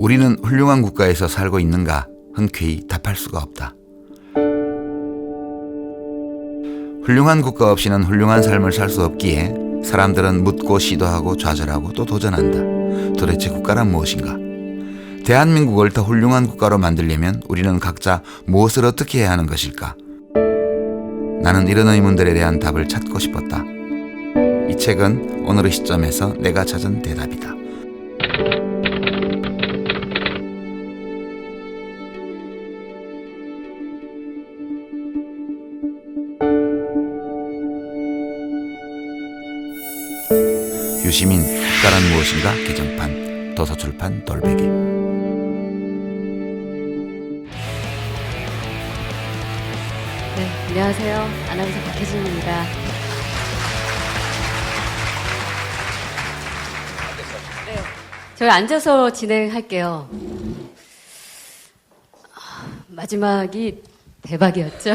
우리는 훌륭한 국가에서 살고 있는가 흔쾌히 답할 수가 없다. 훌륭한 국가 없이는 훌륭한 삶을 살 수 없기에 사람들은 묻고 시도하고 좌절하고 또 도전한다. 도대체 국가란 무엇인가? 대한민국을 더 훌륭한 국가로 만들려면 우리는 각자 무엇을 어떻게 해야 하는 것일까? 나는 이런 의문들에 대한 답을 찾고 싶었다. 이 책은 오늘의 시점에서 내가 찾은 대답이다. 유시민 국가란 무엇인가 개정판 도서출판 돌베개. 네, 안녕하세요. 아나운서 박혜진입니다. 네, 저희 앉아서 진행할게요. 마지막이 대박이었죠.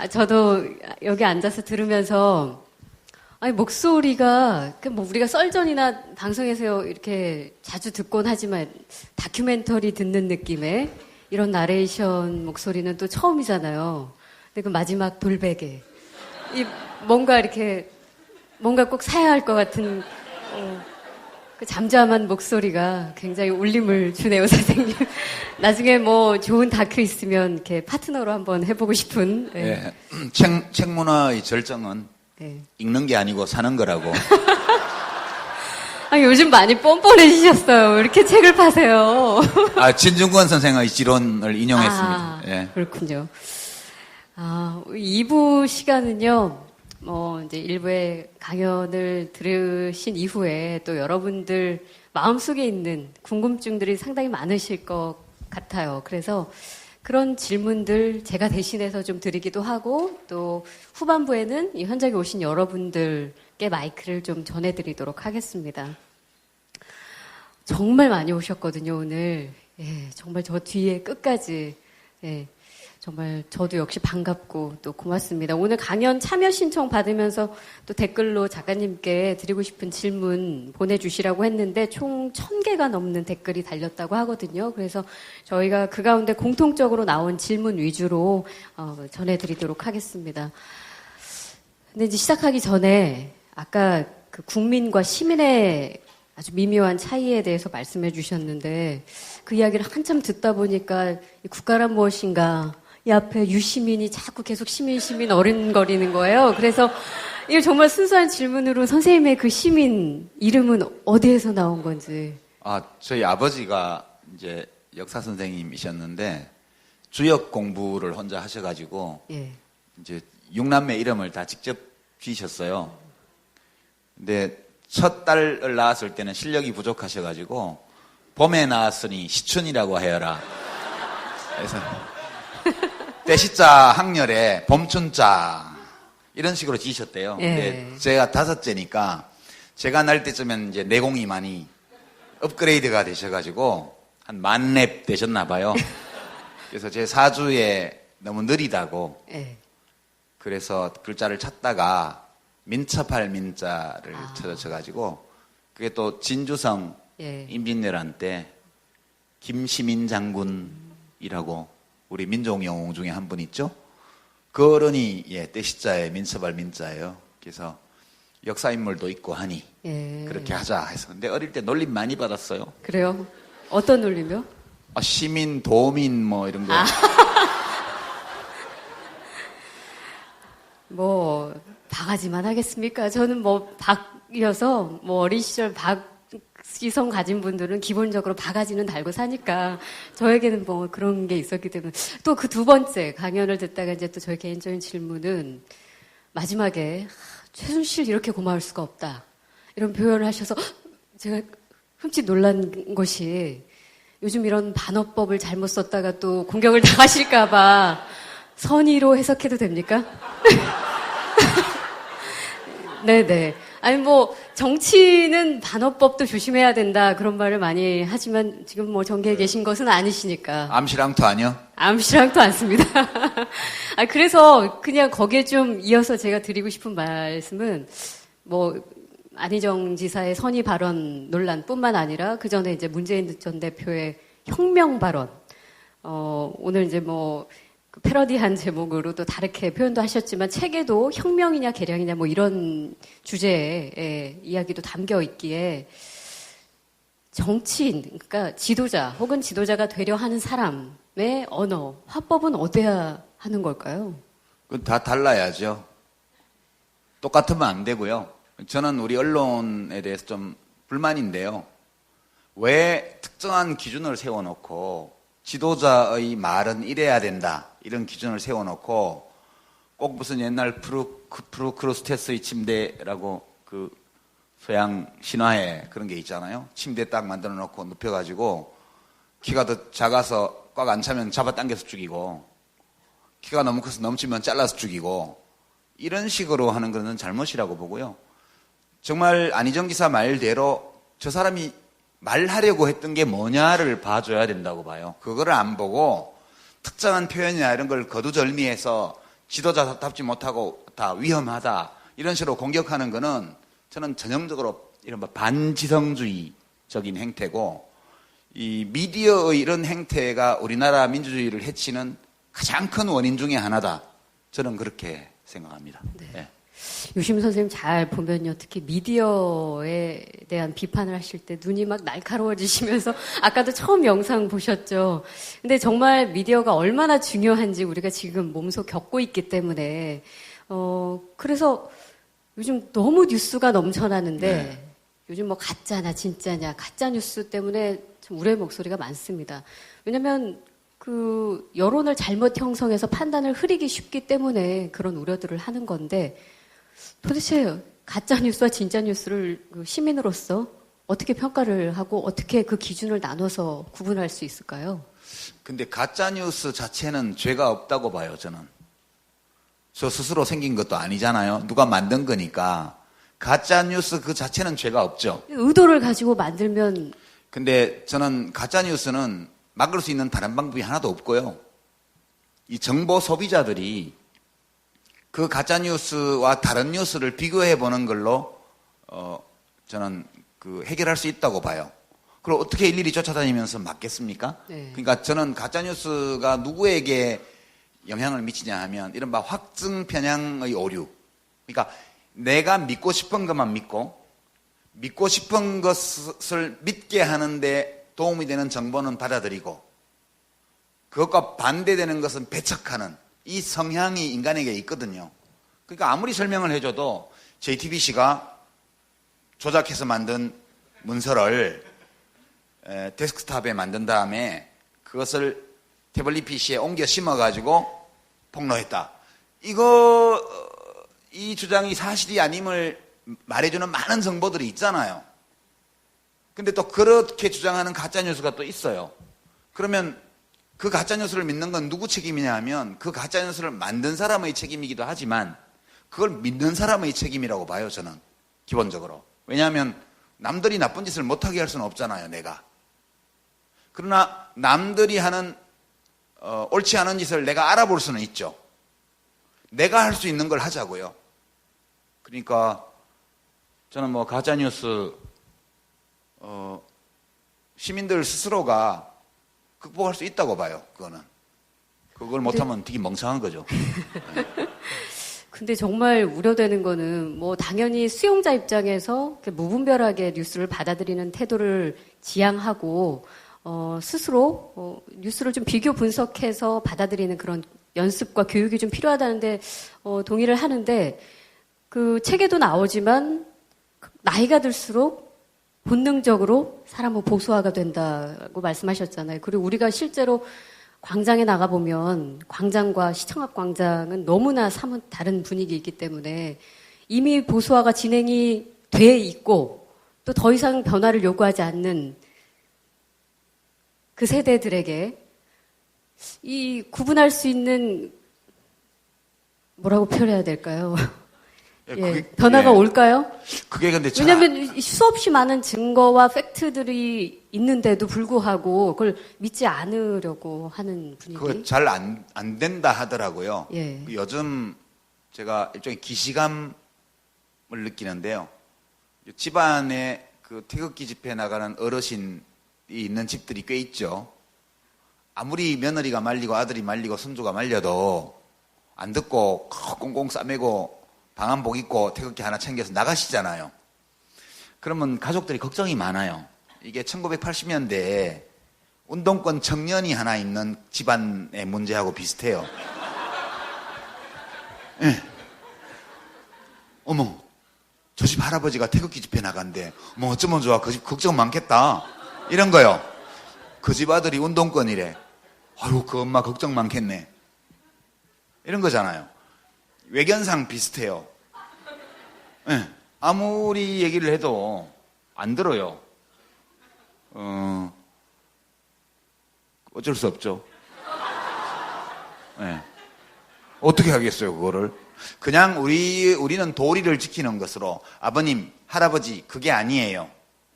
저도 여기 앉아서 들으면서 아니, 목소리가, 뭐, 우리가 썰전이나 방송에서 이렇게 자주 듣곤 하지만 다큐멘터리 듣는 느낌의 이런 나레이션 목소리는 또 처음이잖아요. 근데 그 마지막 돌베개. 뭔가 이렇게, 뭔가 꼭 사야 할 것 같은, 그 잠잠한 목소리가 굉장히 울림을 주네요, 선생님. 나중에 뭐 좋은 다큐 있으면 이렇게 파트너로 한번 해보고 싶은. 네. 책 문화의 절정은 네. 읽는 게 아니고 사는 거라고. 아, 요즘 많이 뻔뻔해지셨어요. 왜 이렇게 책을 파세요? 진중권 선생의 지론을 인용했습니다. 예. 그렇군요. 2부 시간은요, 이제 1부의 강연을 들으신 이후에 또 여러분들 마음속에 있는 궁금증들이 상당히 많으실 것 같아요. 그래서 그런 질문들 제가 대신해서 좀 드리기도 하고 또 후반부에는 이 현장에 오신 여러분들께 마이크를 좀 전해드리도록 하겠습니다. 정말 많이 오셨거든요, 오늘. 예, 정말 저 뒤에 끝까지. 예, 정말 저도 역시 반갑고 또 고맙습니다. 오늘 강연 참여 신청 받으면서 또 댓글로 작가님께 드리고 싶은 질문 보내주시라고 했는데 총 1000개가 넘는 댓글이 달렸다고 하거든요. 그래서 저희가 그 가운데 공통적으로 나온 질문 위주로 전해드리도록 하겠습니다. 근데 이제 시작하기 전에 아까 그 국민과 시민의 아주 미묘한 차이에 대해서 말씀해 주셨는데 그 이야기를 한참 듣다 보니까 이 국가란 무엇인가 이 앞에 유시민이 자꾸 계속 시민 어른거리는 거예요. 그래서 이거 정말 순수한 질문으로 선생님의 그 시민 이름은 어디에서 나온 건지. 저희 아버지가 이제 역사 선생님이셨는데 주역 공부를 혼자 하셔가지고 예. 이제 6남매 이름을 다 직접 지으셨어요. 근데 첫 딸을 낳았을 때는 실력이 부족하셔가지고 봄에 낳았으니 시춘이라고 하여라. 그래서 때시자 학렬에 봄춘자 이런 식으로 지으셨대요. 예. 근데 제가 5째니까 제가 날 때쯤엔 이제 내공이 많이 업그레이드가 되셔가지고 한 10,000랩 되셨나 봐요. 그래서 제 사주에 너무 느리다고 예. 그래서 글자를 찾다가 민첩할 민자를 찾아쳐가지고 그게 또 진주성 예. 임진왜란 때 김시민 장군이라고 우리 민족영웅 중에 한 분 있죠? 그 어른이 때시자에 민첩할 민자예요. 그래서 역사인물도 있고 하니 예. 그렇게 하자 해서. 근데 어릴 때 놀림 많이 받았어요. 그래요? 어떤 놀림이요? 시민, 도민 뭐 이런 거. 뭐 바가지만 하겠습니까? 저는 뭐 박이어서 뭐 어린 시절 박지성 가진 분들은 기본적으로 바가지는 달고 사니까 저에게는 뭐 그런 게 있었기 때문에 또 그 두 번째 강연을 듣다가 이제 또 저의 개인적인 질문은 마지막에 최순실 이렇게 고마울 수가 없다 이런 표현을 하셔서 제가 흠칫 놀란 것이 요즘 이런 반어법을 잘못 썼다가 또 공격을 당하실까봐 선의로 해석해도 됩니까? 네네. 아니 뭐 정치는 반어법도 조심해야 된다 그런 말을 많이 하지만 지금 뭐 정계에 계신 것은 아니시니까. 암시랑토 아니요? 암시랑도 않습니다. 그래서 그냥 거기에 좀 이어서 제가 드리고 싶은 말씀은 뭐 안희정 지사의 선의 발언 논란뿐만 아니라 그 전에 이제 문재인 전 대표의 혁명 발언, 오늘 이제 그 패러디한 제목으로 또 다르게 표현도 하셨지만 책에도 혁명이냐 개량이냐 이런 주제의 이야기도 담겨 있기에 정치인, 그러니까 지도자 혹은 지도자가 되려 하는 사람의 언어, 화법은 어때야 하는 걸까요? 그건 다 달라야죠. 똑같으면 안 되고요. 저는 우리 언론에 대해서 좀 불만인데요. 왜 특정한 기준을 세워놓고 지도자의 말은 이래야 된다, 이런 기준을 세워놓고 꼭 무슨 옛날 프루크루스테스의 침대라고 그 서양 신화에 그런 게 있잖아요. 침대 딱 만들어 놓고 눕혀가지고 키가 더 작아서 꽉 안 차면 잡아당겨서 죽이고, 키가 너무 커서 넘치면 잘라서 죽이고, 이런 식으로 하는 것은 잘못이라고 보고요. 정말 안희정 기사 말대로 저 사람이 말하려고 했던 게 뭐냐를 봐줘야 된다고 봐요. 그거를 안 보고 특정한 표현이나 이런 걸 거두절미해서 지도자답지 못하고 다 위험하다, 이런 식으로 공격하는 거는 저는 전형적으로 이른바 반지성주의적인 행태고, 이 미디어의 이런 행태가 우리나라 민주주의를 해치는 가장 큰 원인 중에 하나다, 저는 그렇게 생각합니다. 네. 네. 유심 선생님 잘 보면요, 특히 미디어에 대한 비판을 하실 때 눈이 막 날카로워지시면서 아까도 처음 영상 보셨죠. 근데 정말 미디어가 얼마나 중요한지 우리가 지금 몸소 겪고 있기 때문에 그래서 요즘 너무 뉴스가 넘쳐나는데 네. 요즘 가짜냐 진짜냐, 가짜 뉴스 때문에 좀 우려의 목소리가 많습니다. 왜냐하면 그 여론을 잘못 형성해서 판단을 흐리기 쉽기 때문에 그런 우려들을 하는 건데, 도대체 가짜 뉴스와 진짜 뉴스를 시민으로서 어떻게 평가를 하고 어떻게 그 기준을 나눠서 구분할 수 있을까요? 근데 가짜 뉴스 자체는 죄가 없다고 봐요, 저는. 저 스스로 생긴 것도 아니잖아요. 누가 만든 거니까. 가짜 뉴스 그 자체는 죄가 없죠. 의도를 가지고 만들면. 근데 저는 가짜 뉴스는 막을 수 있는 다른 방법이 하나도 없고요. 이 정보 소비자들이 그 가짜 뉴스와 다른 뉴스를 비교해 보는 걸로 저는 그 해결할 수 있다고 봐요. 그걸 어떻게 일일이 쫓아다니면서 막겠습니까? 네. 그러니까 저는 가짜 뉴스가 누구에게 영향을 미치냐 하면 이른바 확증 편향의 오류. 그러니까 내가 믿고 싶은 것만 믿고 싶은 것을 믿게 하는데 도움이 되는 정보는 받아들이고, 그것과 반대되는 것은 배척하는 이 성향이 인간에게 있거든요. 그러니까 아무리 설명을 해줘도 JTBC가 조작해서 만든 문서를 데스크탑에 만든 다음에 그것을 태블릿 PC에 옮겨 심어가지고 폭로했다, 이 주장이 사실이 아님을 말해주는 많은 정보들이 있잖아요. 근데 또 그렇게 주장하는 가짜뉴스가 또 있어요. 그러면 그 가짜뉴스를 믿는 건 누구 책임이냐 하면 그 가짜뉴스를 만든 사람의 책임이기도 하지만 그걸 믿는 사람의 책임이라고 봐요, 저는. 기본적으로. 왜냐하면 남들이 나쁜 짓을 못하게 할 수는 없잖아요, 내가. 그러나 남들이 하는 옳지 않은 짓을 내가 알아볼 수는 있죠. 내가 할 수 있는 걸 하자고요. 그러니까 저는 가짜뉴스 시민들 스스로가 극복할 수 있다고 봐요. 그걸 못하면 되게 멍청한 거죠. 근데 정말 우려되는 거는 당연히 수용자 입장에서 무분별하게 뉴스를 받아들이는 태도를 지향하고 스스로 뉴스를 좀 비교 분석해서 받아들이는 그런 연습과 교육이 좀 필요하다는데 동의를 하는데, 그 책에도 나오지만 나이가 들수록 본능적으로 사람은 보수화가 된다고 말씀하셨잖아요. 그리고 우리가 실제로 광장에 나가보면 광장과 시청 앞 광장은 너무나 사뭇 다른 분위기이기 때문에 이미 보수화가 진행이 돼 있고 또 더 이상 변화를 요구하지 않는 그 세대들에게 이 구분할 수 있는, 뭐라고 표현해야 될까요? 변화가 올까요? 그게 근데 왜냐하면 수없이 많은 증거와 팩트들이 있는데도 불구하고 그걸 믿지 않으려고 하는 분위기. 그거 잘 안 된다 하더라고요. 예. 요즘 제가 일종의 기시감을 느끼는데요. 집안에 그 태극기 집회 나가는 어르신이 있는 집들이 꽤 있죠. 아무리 며느리가 말리고 아들이 말리고 손주가 말려도 안 듣고 꽁꽁 싸매고 방한복 입고 태극기 하나 챙겨서 나가시잖아요. 그러면 가족들이 걱정이 많아요. 이게 1980년대에 운동권 청년이 하나 있는 집안의 문제하고 비슷해요. 예. 어머, 저 집 할아버지가 태극기 집회 나간대. 뭐 어쩌면 좋아. 그 집 걱정 많겠다. 이런 거요. 그 집 아들이 운동권이래. 아유, 그 엄마 걱정 많겠네. 이런 거잖아요. 외견상 비슷해요. 예. 아무리 얘기를 해도 안 들어요. 어쩔 수 없죠. 예. 어떻게 하겠어요, 그거를? 그냥 우리는 도리를 지키는 것으로 아버님, 할아버지, 그게 아니에요.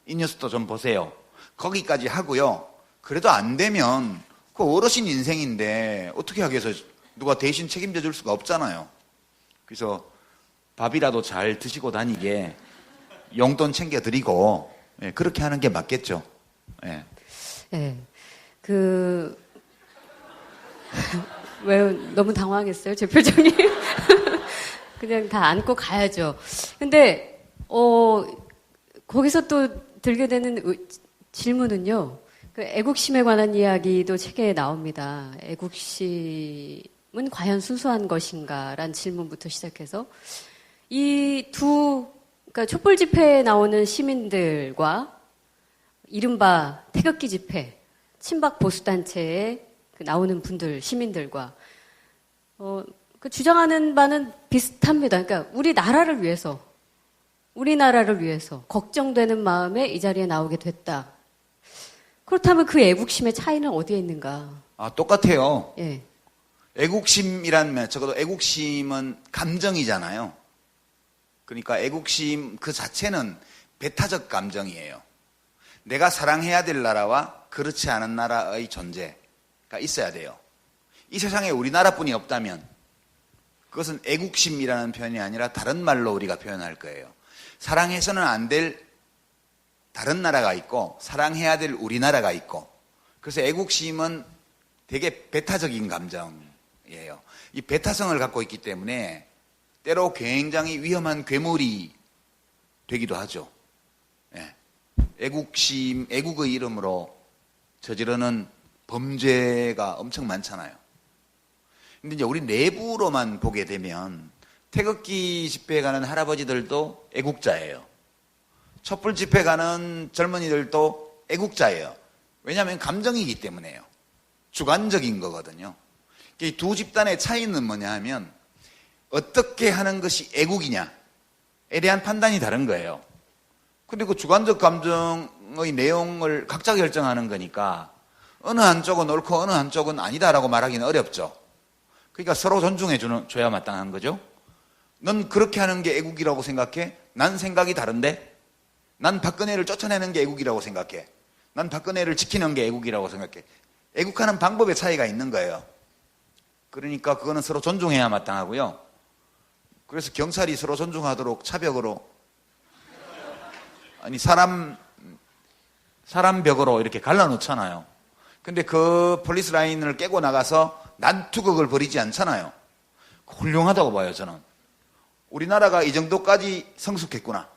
이 뉴스도 좀 보세요. 거기까지 하고요. 그래도 안 되면 그 어르신 인생인데 어떻게 하겠어요? 누가 대신 책임져 줄 수가 없잖아요. 그래서 밥이라도 잘 드시고 다니게 용돈 챙겨드리고 예, 그렇게 하는 게 맞겠죠. 예. 네. 왜 너무 당황했어요, 제 표정이? 그냥 다 안고 가야죠. 근데, 거기서 또 들게 되는 질문은요, 그 애국심에 관한 이야기도 책에 나옵니다. 애국심은 과연 순수한 것인가? 라는 질문부터 시작해서, 그러니까 촛불 집회에 나오는 시민들과 이른바 태극기 집회, 친박 보수단체에 나오는 분들, 시민들과, 그 주장하는 바는 비슷합니다. 그러니까 우리나라를 위해서, 걱정되는 마음에 이 자리에 나오게 됐다. 그렇다면 그 애국심의 차이는 어디에 있는가? 아, 똑같아요. 예. 애국심이란, 적어도 애국심은 감정이잖아요. 그러니까 애국심 그 자체는 배타적 감정이에요. 내가 사랑해야 될 나라와 그렇지 않은 나라의 존재가 있어야 돼요. 이 세상에 우리나라뿐이 없다면 그것은 애국심이라는 표현이 아니라 다른 말로 우리가 표현할 거예요. 사랑해서는 안 될 다른 나라가 있고 사랑해야 될 우리나라가 있고, 그래서 애국심은 되게 배타적인 감정이에요. 이 배타성을 갖고 있기 때문에 때로 굉장히 위험한 괴물이 되기도 하죠. 예. 애국의 이름으로 저지르는 범죄가 엄청 많잖아요. 근데 이제 우리 내부로만 보게 되면 태극기 집회에 가는 할아버지들도 애국자예요. 촛불 집회 가는 젊은이들도 애국자예요. 왜냐하면 감정이기 때문에요. 주관적인 거거든요. 이 두 집단의 차이는 뭐냐 하면 어떻게 하는 것이 애국이냐에 대한 판단이 다른 거예요. 근데 그 주관적 감정의 내용을 각자 결정하는 거니까 어느 한쪽은 옳고 어느 한쪽은 아니다라고 말하기는 어렵죠. 그러니까 서로 존중해줘야 마땅한 거죠. 넌 그렇게 하는 게 애국이라고 생각해? 난 생각이 다른데? 난 박근혜를 쫓아내는 게 애국이라고 생각해. 난 박근혜를 지키는 게 애국이라고 생각해. 애국하는 방법의 차이가 있는 거예요. 그러니까 그거는 서로 존중해야 마땅하고요. 그래서 경찰이 서로 존중하도록 차벽으로, 아니 사람 벽으로 이렇게 갈라놓잖아요. 근데 그 폴리스 라인을 깨고 나가서 난투극을 벌이지 않잖아요. 훌륭하다고 봐요, 저는. 우리나라가 이 정도까지 성숙했구나.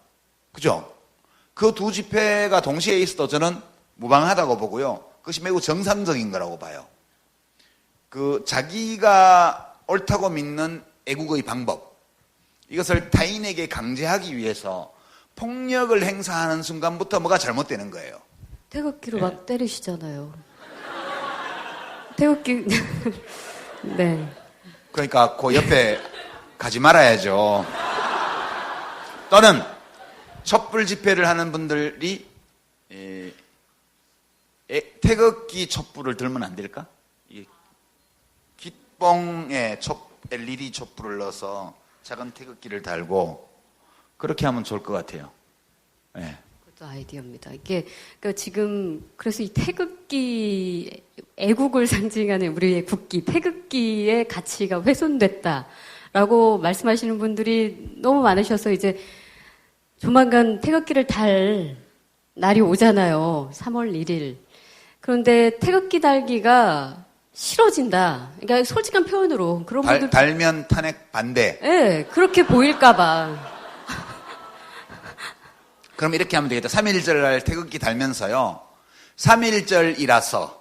그죠? 그 두 집회가 동시에 있어도 저는 무방하다고 보고요. 그것이 매우 정상적인 거라고 봐요. 그 자기가 옳다고 믿는 애국의 방법, 이것을 타인에게 강제하기 위해서 폭력을 행사하는 순간부터 뭐가 잘못되는 거예요. 태극기로 막 때리시잖아요. 태극기. 네. 그러니까 그 옆에 가지 말아야죠. 또는 촛불 집회를 하는 분들이 태극기 촛불을 들면 안 될까? 깃봉에 LED 촛불을 넣어서 작은 태극기를 달고 그렇게 하면 좋을 것 같아요. 네. 그것도 아이디어입니다. 이게 그러니까 지금 그래서 이 태극기, 애국을 상징하는 우리의 국기, 태극기의 가치가 훼손됐다라고 말씀하시는 분들이 너무 많으셔서 이제 조만간 태극기를 달 날이 오잖아요. 3월 1일. 그런데 태극기 달기가 싫어진다. 그러니까 솔직한 표현으로 그런 분들 달면 탄핵 반대. 예, 그렇게 보일까봐. 그럼 이렇게 하면 되겠다. 3.1절 날 태극기 달면서요. 3.1절이라서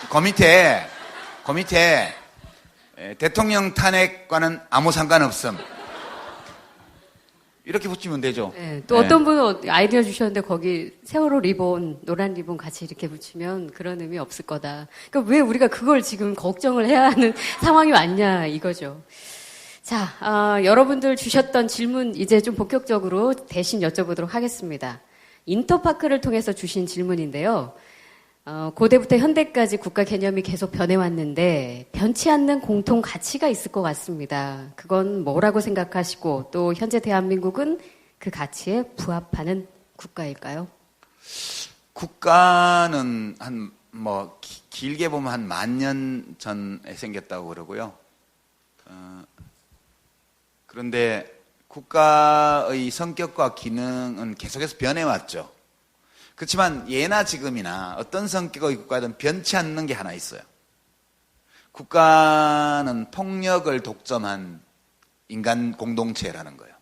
그 밑에 대통령 탄핵과는 아무 상관없음. 이렇게 붙이면 되죠. 네, 또 어떤 분은 아이디어 주셨는데 거기 세월호 리본, 노란 리본 같이 이렇게 붙이면 그런 의미 없을 거다. 그러니까 왜 우리가 그걸 지금 걱정을 해야 하는 상황이 왔냐 이거죠. 자, 여러분들 주셨던 질문 이제 좀 본격적으로 대신 여쭤보도록 하겠습니다. 인터파크를 통해서 주신 질문인데요. 고대부터 현대까지 국가 개념이 계속 변해왔는데 변치 않는 공통 가치가 있을 것 같습니다. 그건 뭐라고 생각하시고 또 현재 대한민국은 그 가치에 부합하는 국가일까요? 국가는 길게 보면 한 10,000년 전에 생겼다고 그러고요. 그런데 국가의 성격과 기능은 계속해서 변해왔죠. 그렇지만 예나 지금이나 어떤 성격의 국가든 변치 않는 게 하나 있어요. 국가는 폭력을 독점한 인간 공동체라는 거예요.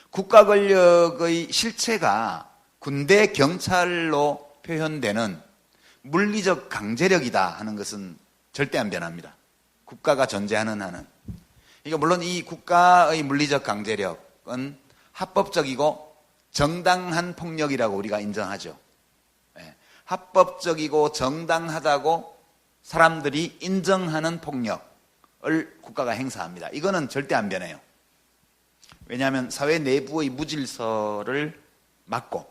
국가 권력의 실체가 군대, 경찰로 표현되는 물리적 강제력이다 하는 것은 절대 안 변합니다. 국가가 존재하는 한은. 그러니까 물론 이 국가의 물리적 강제력은 합법적이고 정당한 폭력이라고 우리가 인정하죠. 합법적이고 정당하다고 사람들이 인정하는 폭력을 국가가 행사합니다. 이거는 절대 안 변해요. 왜냐하면 사회 내부의 무질서를 막고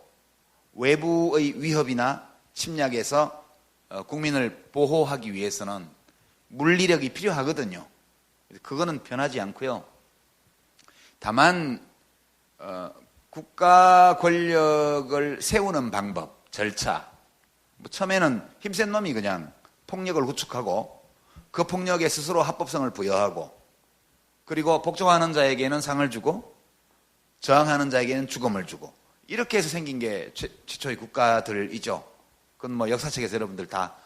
외부의 위협이나 침략에서 국민을 보호하기 위해서는 물리력이 필요하거든요. 그거는 변하지 않고요. 다만 국가 권력을 세우는 방법, 절차. 처음에는 힘센 놈이 그냥 폭력을 구축하고 그 폭력에 스스로 합법성을 부여하고 그리고 복종하는 자에게는 상을 주고 저항하는 자에게는 죽음을 주고 이렇게 해서 생긴 게 최초의 국가들이죠. 그건 역사책에서 여러분들 다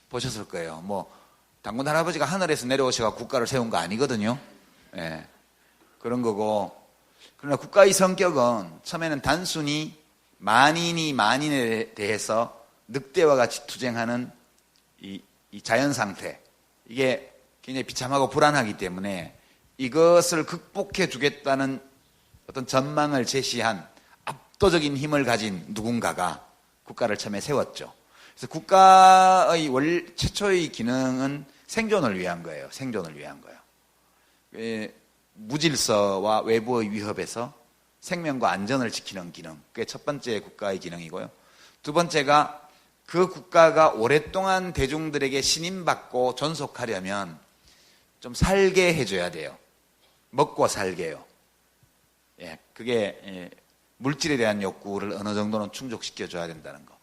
보셨을 거예요. 당군 할아버지가 하늘에서 내려오셔서 국가를 세운 거 아니거든요. 예. 그런 거고. 그러나 국가의 성격은 처음에는 단순히 만인이 만인에 대해서 늑대와 같이 투쟁하는 이 자연 상태. 이게 굉장히 비참하고 불안하기 때문에 이것을 극복해 주겠다는 어떤 전망을 제시한 압도적인 힘을 가진 누군가가 국가를 처음에 세웠죠. 그래서 국가의 최초의 기능은 생존을 위한 거예요. 생존을 위한 거예요. 무질서와 외부의 위협에서 생명과 안전을 지키는 기능. 그게 첫 번째 국가의 기능이고요. 두 번째가 그 국가가 오랫동안 대중들에게 신임받고 존속하려면 좀 살게 해줘야 돼요. 먹고 살게요. 그게 물질에 대한 욕구를 어느 정도는 충족시켜줘야 된다는 거.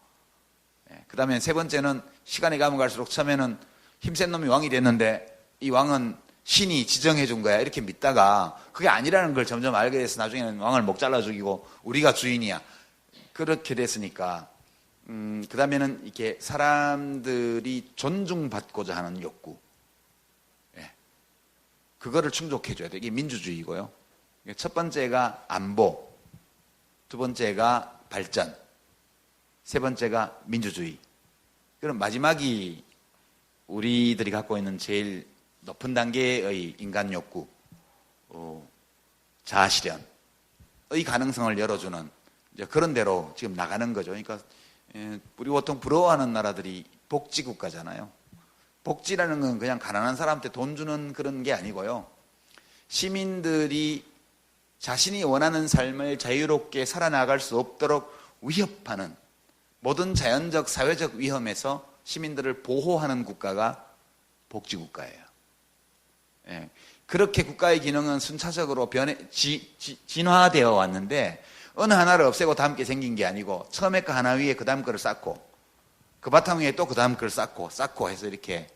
그 다음에 세 번째는 시간이 가면 갈수록 처음에는 힘센 놈이 왕이 됐는데 이 왕은 신이 지정해 준 거야 이렇게 믿다가 그게 아니라는 걸 점점 알게 돼서 나중에는 왕을 목 잘라 죽이고 우리가 주인이야 그렇게 됐으니까 그 다음에는 이렇게 사람들이 존중받고자 하는 욕구 그거를 충족해 줘야 돼. 이게 민주주의고요. 첫 번째가 안보, 두 번째가 발전, 세 번째가 민주주의. 그럼 마지막이 우리들이 갖고 있는 제일 높은 단계의 인간 욕구, 자아실현의 가능성을 열어주는 이제 그런 대로 지금 나가는 거죠. 그러니까 우리 보통 부러워하는 나라들이 복지국가잖아요. 복지라는 건 그냥 가난한 사람한테 돈 주는 그런 게 아니고요. 시민들이 자신이 원하는 삶을 자유롭게 살아나갈 수 없도록 위협하는 모든 자연적, 사회적 위험에서 시민들을 보호하는 국가가 복지국가예요. 그렇게 국가의 기능은 순차적으로 진화되어 왔는데 어느 하나를 없애고 다음 게 생긴 게 아니고 처음에 거 하나 위에 그 다음 거를 쌓고 그 바탕 위에 또 그 다음 걸 쌓고 해서 이렇게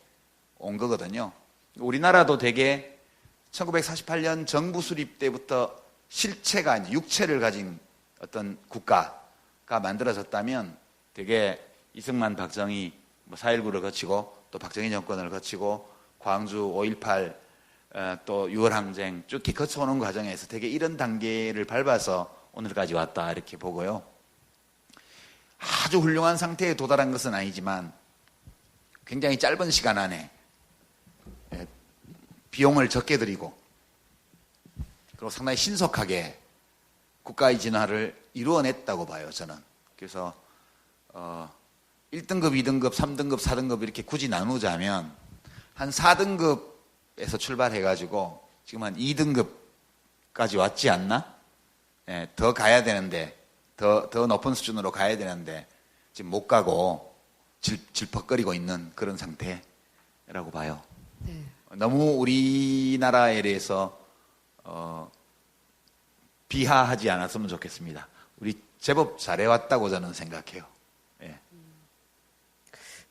온 거거든요. 우리나라도 되게 1948년 정부 수립 때부터 실체가 이제 육체를 가진 어떤 국가가 만들어졌다면 되게 이승만, 박정희, 4.19를 거치고 또 박정희 정권을 거치고 광주 5.18 또 6월 항쟁 쭉 이렇게 거쳐오는 과정에서 되게 이런 단계를 밟아서 오늘까지 왔다 이렇게 보고요. 아주 훌륭한 상태에 도달한 것은 아니지만 굉장히 짧은 시간 안에 비용을 적게 들이고 그리고 상당히 신속하게 국가의 진화를 이루어냈다고 봐요, 저는. 그래서 1등급, 2등급, 3등급, 4등급 이렇게 굳이 나누자면 한 4등급에서 출발해가지고 지금 한 2등급까지 왔지 않나? 예, 더 가야 되는데 더 높은 수준으로 가야 되는데 지금 못 가고 질퍽거리고 있는 그런 상태라고 봐요. 네. 너무 우리나라에 대해서 비하하지 않았으면 좋겠습니다. 우리 제법 잘해왔다고 저는 생각해요. 예.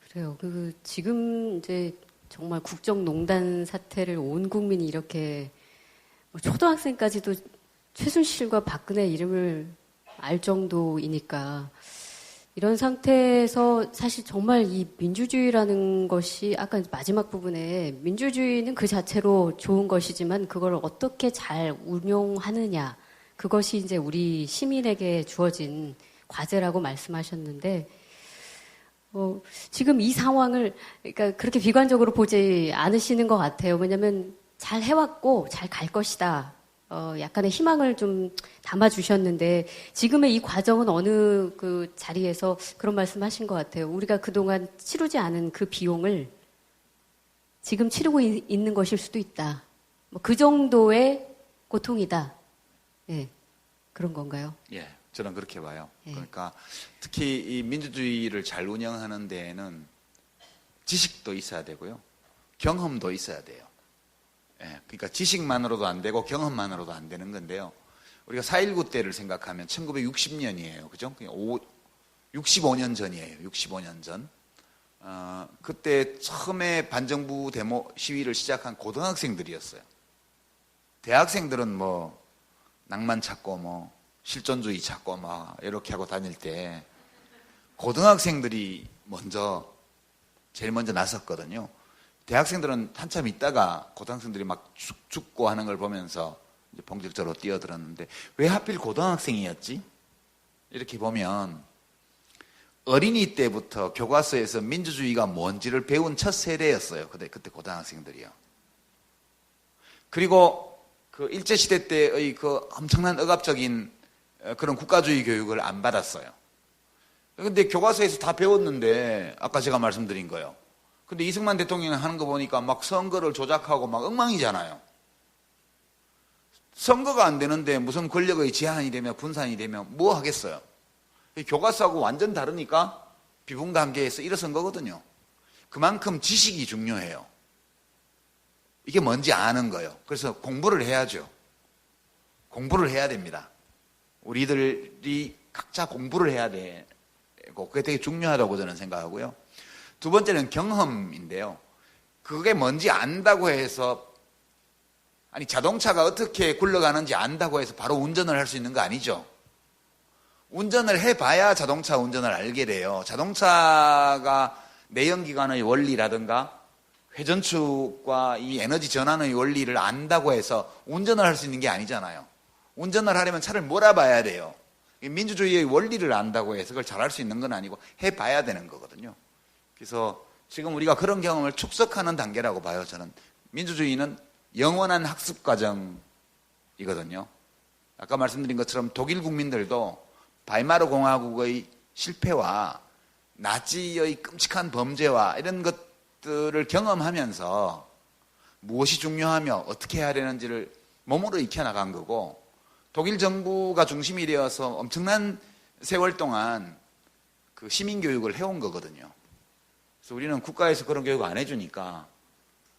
그래요. 지금 이제 정말 국정농단 사태를 온 국민이 이렇게 초등학생까지도 최순실과 박근혜 이름을 알 정도이니까 이런 상태에서 사실 정말 이 민주주의라는 것이 아까 마지막 부분에 민주주의는 그 자체로 좋은 것이지만 그걸 어떻게 잘 운용하느냐 그것이 이제 우리 시민에게 주어진 과제라고 말씀하셨는데 지금 이 상황을 그러니까 그렇게 비관적으로 보지 않으시는 것 같아요. 왜냐하면 잘 해왔고 잘 갈 것이다. 약간의 희망을 좀 담아주셨는데 지금의 이 과정은 어느 그 자리에서 그런 말씀하신 것 같아요. 우리가 그동안 치르지 않은 그 비용을 지금 치르고 있는 것일 수도 있다. 그 정도의 고통이다. 예, 그런 건가요? 예, 저는 그렇게 봐요. 예. 그러니까 특히 이 민주주의를 잘 운영하는 데에는 지식도 있어야 되고요. 경험도 있어야 돼요. 예, 그러니까 지식만으로도 안 되고 경험만으로도 안 되는 건데요. 우리가 4.19 때를 생각하면 1960년이에요. 그죠? 65년 전이에요. 65년 전. 그때 처음에 반정부 데모 시위를 시작한 고등학생들이었어요. 대학생들은 뭐 낭만 찾고 뭐 실존주의 찾고 막 이렇게 하고 다닐 때 고등학생들이 제일 먼저 나섰거든요. 대학생들은 한참 있다가 고등학생들이 막 죽고 하는 걸 보면서 이제 본격적으로 뛰어들었는데 왜 하필 고등학생이었지? 이렇게 보면 어린이 때부터 교과서에서 민주주의가 뭔지를 배운 첫 세대였어요. 그때 고등학생들이요. 그리고 그 일제시대 때의 그 엄청난 억압적인 그런 국가주의 교육을 안 받았어요. 근데 교과서에서 다 배웠는데 아까 제가 말씀드린 거요. 근데 이승만 대통령이 하는 거 보니까 막 선거를 조작하고 막 엉망이잖아요. 선거가 안 되는데 무슨 권력의 제한이 되면 분산이 되면 뭐 하겠어요. 교과서하고 완전 다르니까 비붕단계에서 일어선 거거든요. 그만큼 지식이 중요해요. 이게 뭔지 아는 거예요. 그래서 공부를 해야죠. 공부를 해야 됩니다. 우리들이 각자 공부를 해야 되고 그게 되게 중요하다고 저는 생각하고요. 두 번째는 경험인데요. 그게 뭔지 안다고 해서 자동차가 어떻게 굴러가는지 안다고 해서 바로 운전을 할 수 있는 거 아니죠. 운전을 해봐야 자동차 운전을 알게 돼요. 자동차가 내연기관의 원리라든가 회전축과 이 에너지 전환의 원리를 안다고 해서 운전을 할 수 있는 게 아니잖아요. 운전을 하려면 차를 몰아봐야 돼요. 민주주의의 원리를 안다고 해서 그걸 잘할 수 있는 건 아니고 해봐야 되는 거거든요. 그래서 지금 우리가 그런 경험을 축적하는 단계라고 봐요. 저는 민주주의는 영원한 학습 과정이거든요. 아까 말씀드린 것처럼 독일 국민들도 바이마르 공화국의 실패와 나치의 끔찍한 범죄와 이런 것들을 경험하면서 무엇이 중요하며 어떻게 해야 되는지를 몸으로 익혀나간 거고 독일 정부가 중심이 되어서 엄청난 세월 동안 그 시민교육을 해온 거거든요. 그래서 우리는 국가에서 그런 교육 안 해주니까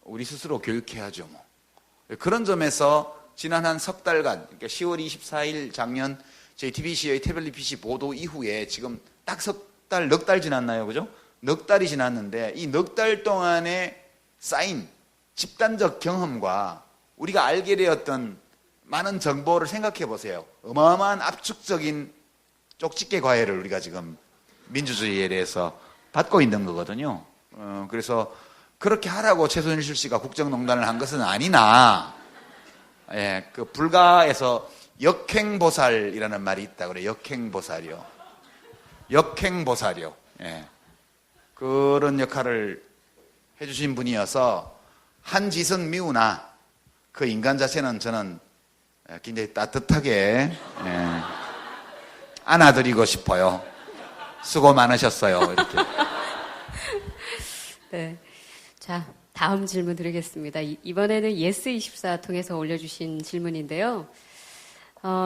우리 스스로 교육해야죠. 뭐. 그런 점에서 지난 한 석 달간, 그러니까 10월 24일 작년 JTBC의 태블릿 PC 보도 이후에 지금 딱 넉 달 지났나요? 그죠? 넉 달이 지났는데 이 넉 달 동안에 쌓인 집단적 경험과 우리가 알게 되었던 많은 정보를 생각해 보세요. 어마어마한 압축적인 쪽집게 과외를 우리가 지금 민주주의에 대해서 받고 있는 거거든요. 그래서 그렇게 하라고 최순실 씨가 국정농단을 한 것은 아니나, 예, 그 불가에서 역행보살이라는 말이 있다 그래. 역행보살이요. 역행보살이요. 예. 그런 역할을 해주신 분이어서 한 짓은 미우나 그 인간 자체는 저는 굉장히 따뜻하게 안아드리고 싶어요. 수고 많으셨어요. 이렇게. 네. 자, 다음 질문 드리겠습니다. 이번에는 예스24 통해서 올려주신 질문인데요.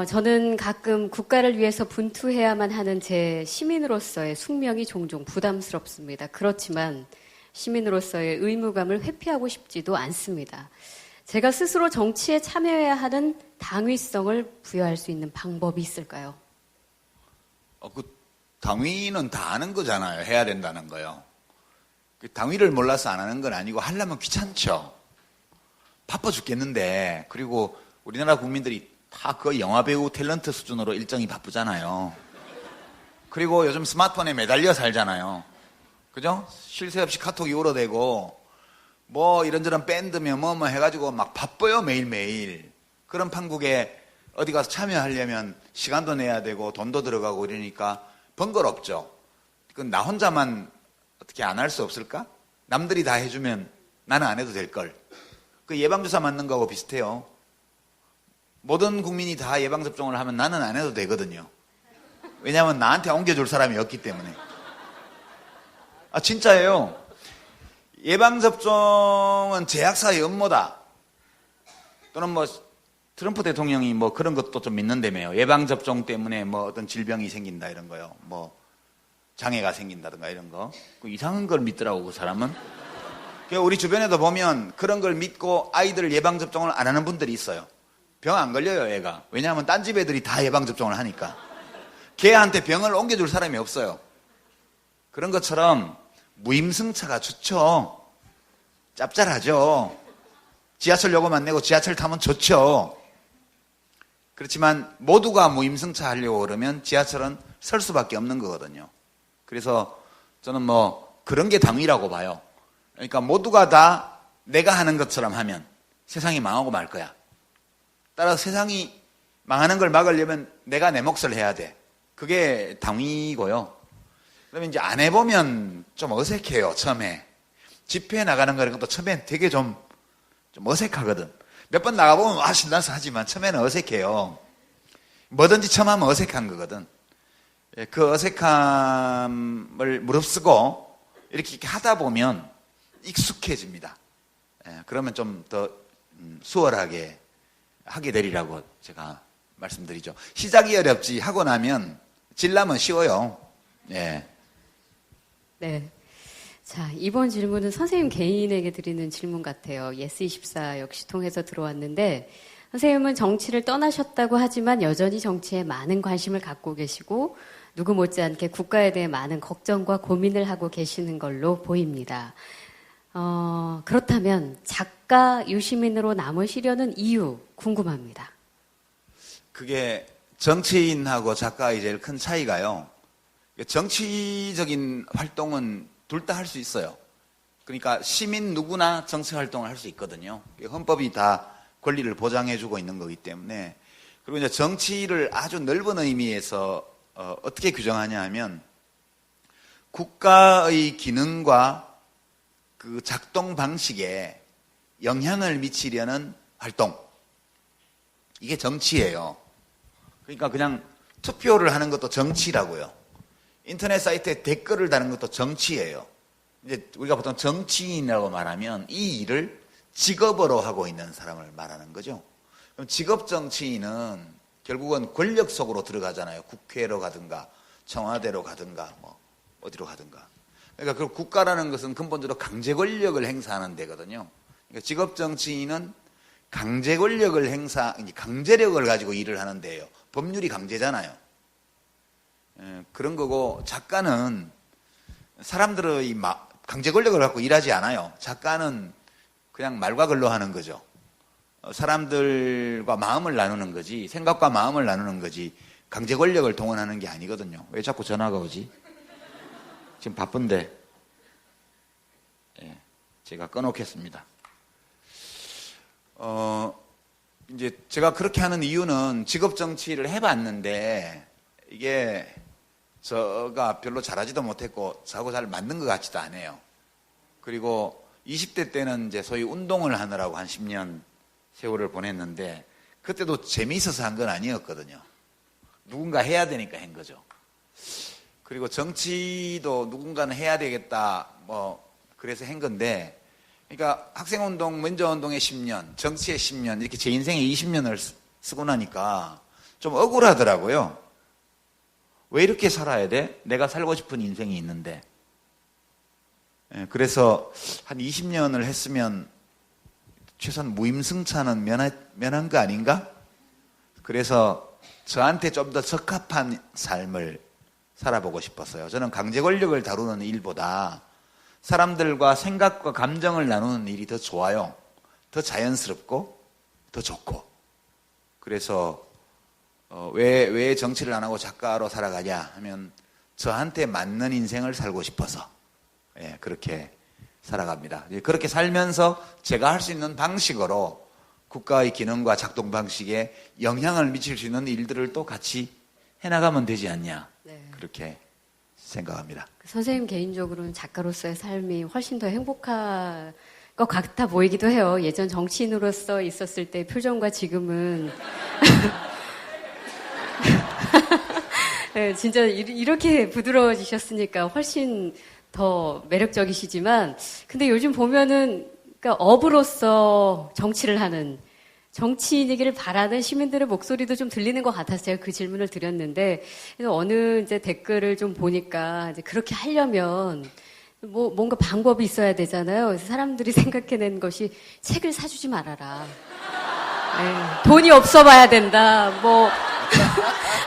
저는 가끔 국가를 위해서 분투해야만 하는 제 시민으로서의 숙명이 종종 부담스럽습니다. 그렇지만 시민으로서의 의무감을 회피하고 싶지도 않습니다. 제가 스스로 정치에 참여해야 하는 당위성을 부여할 수 있는 방법이 있을까요? 그 당위는 다 아는 거잖아요. 해야 된다는 거요. 그 당위를 몰라서 안 하는 건 아니고 하려면 귀찮죠. 바빠 죽겠는데. 그리고 우리나라 국민들이 다 그 영화배우 탤런트 수준으로 일정이 바쁘잖아요. 그리고 요즘 스마트폰에 매달려 살잖아요. 그죠? 쉴 새 없이 카톡이 울어대고 뭐 이런저런 밴드며 뭐 해가지고 막 바빠요. 매일매일. 그런 판국에 어디 가서 참여하려면 시간도 내야 되고 돈도 들어가고 이러니까 번거롭죠. 그건 나 혼자만 어떻게 안 할 수 없을까? 남들이 다 해주면 나는 안 해도 될걸. 그 예방주사 맞는 거하고 비슷해요. 모든 국민이 다 예방접종을 하면 나는 안 해도 되거든요. 왜냐하면 나한테 옮겨줄 사람이 없기 때문에. 아, 진짜예요. 예방접종은 제약사의 업무다. 또는 뭐 트럼프 대통령이 뭐 그런 것도 좀 믿는다며요. 예방접종 때문에 뭐 어떤 질병이 생긴다 이런 거요. 뭐 장애가 생긴다든가 이런 거. 그 이상한 걸 믿더라고, 그 사람은. 우리 주변에도 보면 그런 걸 믿고 아이들 예방접종을 안 하는 분들이 있어요. 병 안 걸려요, 애가. 왜냐하면 딴 집 애들이 다 예방접종을 하니까. 걔한테 병을 옮겨줄 사람이 없어요. 그런 것처럼 무임승차가 좋죠. 짭짤하죠. 지하철 요금 안 내고 지하철 타면 좋죠. 그렇지만 모두가 무임승차 하려고 그러면 지하철은 설 수밖에 없는 거거든요. 그래서 저는 뭐 그런 게 당위라고 봐요. 그러니까 모두가 다 내가 하는 것처럼 하면 세상이 망하고 말 거야. 따라서 세상이 망하는 걸 막으려면 내가 내 몫을 해야 돼. 그게 당위고요. 그러면 이제 안 해보면 좀 어색해요, 처음에. 집회에 나가는 거는 것도 처음엔 되게 좀 어색하거든. 몇 번 나가보면 와, 신나서 하지만 처음에는 어색해요. 뭐든지 처음 하면 어색한 거거든. 그 어색함을 무릅쓰고 이렇게 하다 보면 익숙해집니다. 그러면 좀 더 수월하게 하게 되리라고 제가 말씀드리죠. 시작이 어렵지 하고 나면 질라면 쉬워요. 예. 네. 자, 이번 질문은 선생님 개인에게 드리는 질문 같아요. 예스24 역시 통해서 들어왔는데, 선생님은 정치를 떠나셨다고 하지만 여전히 정치에 많은 관심을 갖고 계시고 누구 못지않게 국가에 대해 많은 걱정과 고민을 하고 계시는 걸로 보입니다. 그렇다면 작가 유시민으로 남으시려는 이유 궁금합니다. 그게 정치인하고 작가의 제일 큰 차이가요. 정치적인 활동은 둘 다 할 수 있어요. 그러니까 시민 누구나 정치 활동을 할 수 있거든요. 헌법이 다 권리를 보장해주고 있는 거기 때문에. 그리고 이제 정치를 아주 넓은 의미에서 어떻게 규정하냐 하면 국가의 기능과 그 작동 방식에 영향을 미치려는 활동. 이게 정치예요. 그러니까 그냥 투표를 하는 것도 정치라고요. 인터넷 사이트에 댓글을 다는 것도 정치예요. 이제 우리가 보통 정치인이라고 말하면 이 일을 직업으로 하고 있는 사람을 말하는 거죠. 그럼 직업 정치인은 결국은 권력 속으로 들어가잖아요. 국회로 가든가 청와대로 가든가 뭐 어디로 가든가. 그러니까 그 국가라는 것은 근본적으로 강제 권력을 행사하는 데거든요. 그러니까 직업 정치인은 강제 권력을 강제력을 가지고 일을 하는 데예요. 법률이 강제잖아요. 그런 거고 작가는 사람들의 강제 권력을 갖고 일하지 않아요. 작가는 그냥 말과 글로 하는 거죠. 사람들과 마음을 나누는 거지, 생각과 마음을 나누는 거지, 강제 권력을 동원하는 게 아니거든요. 왜 자꾸 전화가 오지? 지금 바쁜데, 예, 제가 끊어놓겠습니다. 이제 제가 그렇게 하는 이유는 직업 정치를 해봤는데, 이게 저가 별로 잘하지도 못했고, 저하고 잘 맞는 것 같지도 않아요. 그리고 20대 때는 이제 소위 운동을 하느라고 한 10년 세월을 보냈는데, 그때도 재미있어서 한 건 아니었거든요. 누군가 해야 되니까 한 거죠. 그리고 정치도 누군가는 해야 되겠다, 그래서 한 건데, 그러니까 학생운동, 민주운동에 10년, 정치에 10년, 이렇게 제 인생에 20년을 쓰고 나니까 좀 억울하더라고요. 왜 이렇게 살아야 돼? 내가 살고 싶은 인생이 있는데. 그래서 한 20년을 했으면 최소한 무임승차는 면한 거 아닌가? 그래서 저한테 좀 더 적합한 삶을 살아보고 싶었어요. 저는 강제 권력을 다루는 일보다 사람들과 생각과 감정을 나누는 일이 더 좋아요. 더 자연스럽고 더 좋고. 그래서 왜 정치를 안 하고 작가로 살아가냐 하면 저한테 맞는 인생을 살고 싶어서, 예, 그렇게 살아갑니다. 그렇게 살면서 제가 할 수 있는 방식으로 국가의 기능과 작동 방식에 영향을 미칠 수 있는 일들을 또 같이 해나가면 되지 않냐. 네. 그렇게 생각합니다. 선생님 개인적으로는 작가로서의 삶이 훨씬 더 행복할 것 같아 보이기도 해요. 예전 정치인으로서 있었을 때 표정과 지금은 네, 진짜 이렇게 부드러워지셨으니까 훨씬 더 매력적이시지만, 근데 요즘 보면은, 그러니까 업으로서 정치를 하는, 정치인이기를 바라는 시민들의 목소리도 좀 들리는 것 같아서 제가 그 질문을 드렸는데, 그래서 어느 이제 댓글을 좀 보니까, 이제 그렇게 하려면, 뭔가 방법이 있어야 되잖아요. 그래서 사람들이 생각해낸 것이 책을 사주지 말아라. 네, 돈이 없어 봐야 된다.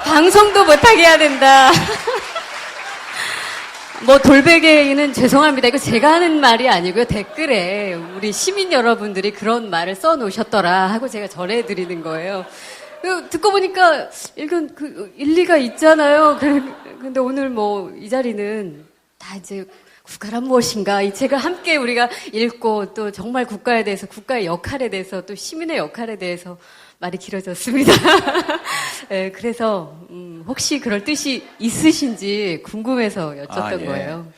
방송도 못하게 해야 된다. 돌베개는 죄송합니다. 이거 제가 하는 말이 아니고요. 댓글에 우리 시민 여러분들이 그런 말을 써놓으셨더라 하고 제가 전해드리는 거예요. 듣고 보니까 이건 일리가 있잖아요. 근데 오늘 이 자리는 다 이제 국가란 무엇인가 이 책을 함께 우리가 읽고 또 정말 국가에 대해서, 국가의 역할에 대해서, 또 시민의 역할에 대해서 말이 길어졌습니다. 네, 그래서 혹시 그럴 뜻이 있으신지 궁금해서 여쭸던 예. 거예요.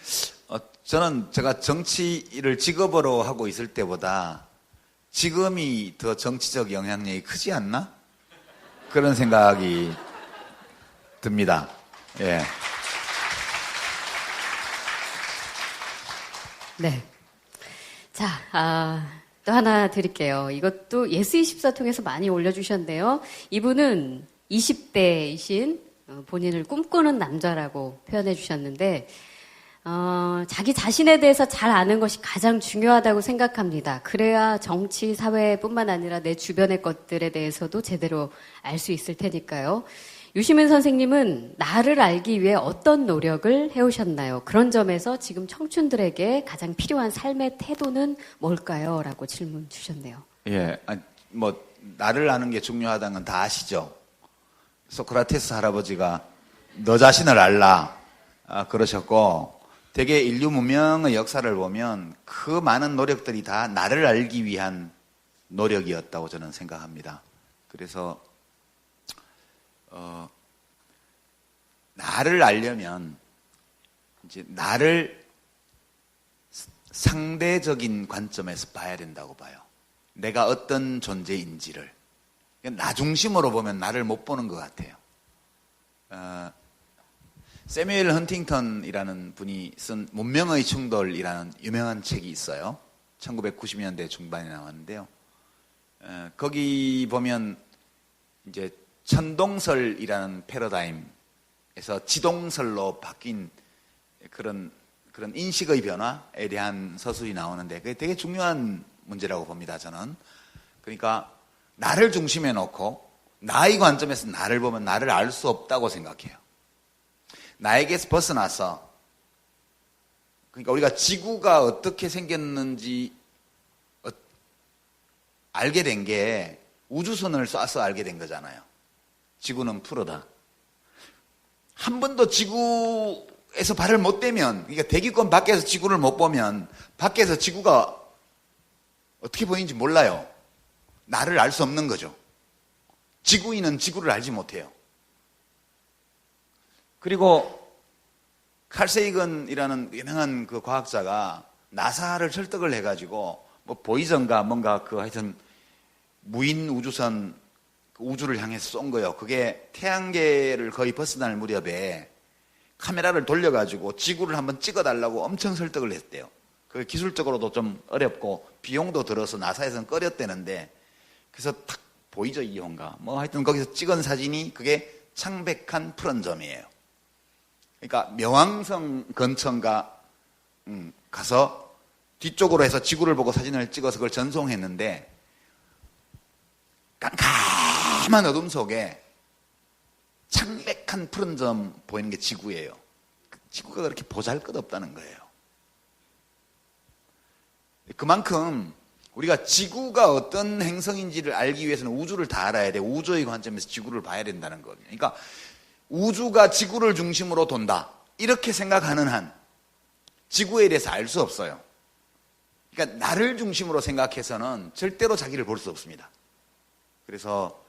저는 제가 정치를 직업으로 하고 있을 때보다 지금이 더 정치적 영향력이 크지 않나? 그런 생각이 듭니다. 예. 네. 자, 또 하나 드릴게요. 이것도 예스24 통해서 많이 올려주셨는데요. 이분은 20대이신 본인을 꿈꾸는 남자라고 표현해 주셨는데, 자기 자신에 대해서 잘 아는 것이 가장 중요하다고 생각합니다. 그래야 정치, 사회뿐만 아니라 내 주변의 것들에 대해서도 제대로 알 수 있을 테니까요. 유시민 선생님은 나를 알기 위해 어떤 노력을 해오셨나요? 그런 점에서 지금 청춘들에게 가장 필요한 삶의 태도는 뭘까요? 라고 질문 주셨네요. 예, 나를 아는 게 중요하다는 건 다 아시죠? 소크라테스 할아버지가 너 자신을 알라 그러셨고, 되게 인류 문명의 역사를 보면 그 많은 노력들이 다 나를 알기 위한 노력이었다고 저는 생각합니다. 그래서 나를 알려면 이제 나를 상대적인 관점에서 봐야 된다고 봐요. 내가 어떤 존재인지를. 나 중심으로 보면 나를 못 보는 것 같아요. 세뮤엘 헌팅턴이라는 분이 쓴 문명의 충돌이라는 유명한 책이 있어요. 1990년대 중반에 나왔는데요. 거기 보면 이제 천동설이라는 패러다임에서 지동설로 바뀐 그런 인식의 변화에 대한 서술이 나오는데, 그게 되게 중요한 문제라고 봅니다, 저는. 그러니까 나를 중심에 놓고 나의 관점에서 나를 보면 나를 알 수 없다고 생각해요. 나에게서 벗어나서, 그러니까 우리가 지구가 어떻게 생겼는지 알게 된 게 우주선을 쏴서 알게 된 거잖아요. 지구는 프로다. 한 번도 지구에서 발을 못 대면, 그러니까 대기권 밖에서 지구를 못 보면 밖에서 지구가 어떻게 보이는지 몰라요. 나를 알 수 없는 거죠. 지구인은 지구를 알지 못해요. 그리고 칼 세이건이라는 유명한 그 과학자가 나사를 설득을 해가지고 뭐 보이전가 뭔가 그 하여튼 무인 우주선 우주를 향해서 쏜 거예요. 그게 태양계를 거의 벗어날 무렵에 카메라를 돌려가지고 지구를 한번 찍어달라고 엄청 설득을 했대요. 그 기술적으로도 좀 어렵고 비용도 들어서 나사에서는 꺼렸대는데 그래서 탁 보이죠 이혼가 뭐 하여튼 거기서 찍은 사진이 그게 창백한 푸른 점이에요. 그러니까 명왕성 근처인가 가서 뒤쪽으로 해서 지구를 보고 사진을 찍어서 그걸 전송했는데 깜깜한 어둠 속에 창백한 푸른 점 보이는 게 지구예요. 지구가 그렇게 보잘것없다는 거예요. 그만큼 우리가 지구가 어떤 행성인지를 알기 위해서는 우주를 다 알아야 돼. 우주의 관점에서 지구를 봐야 된다는 거예요. 그러니까 우주가 지구를 중심으로 돈다. 이렇게 생각하는 한 지구에 대해서 알 수 없어요. 그러니까 나를 중심으로 생각해서는 절대로 자기를 볼 수 없습니다. 그래서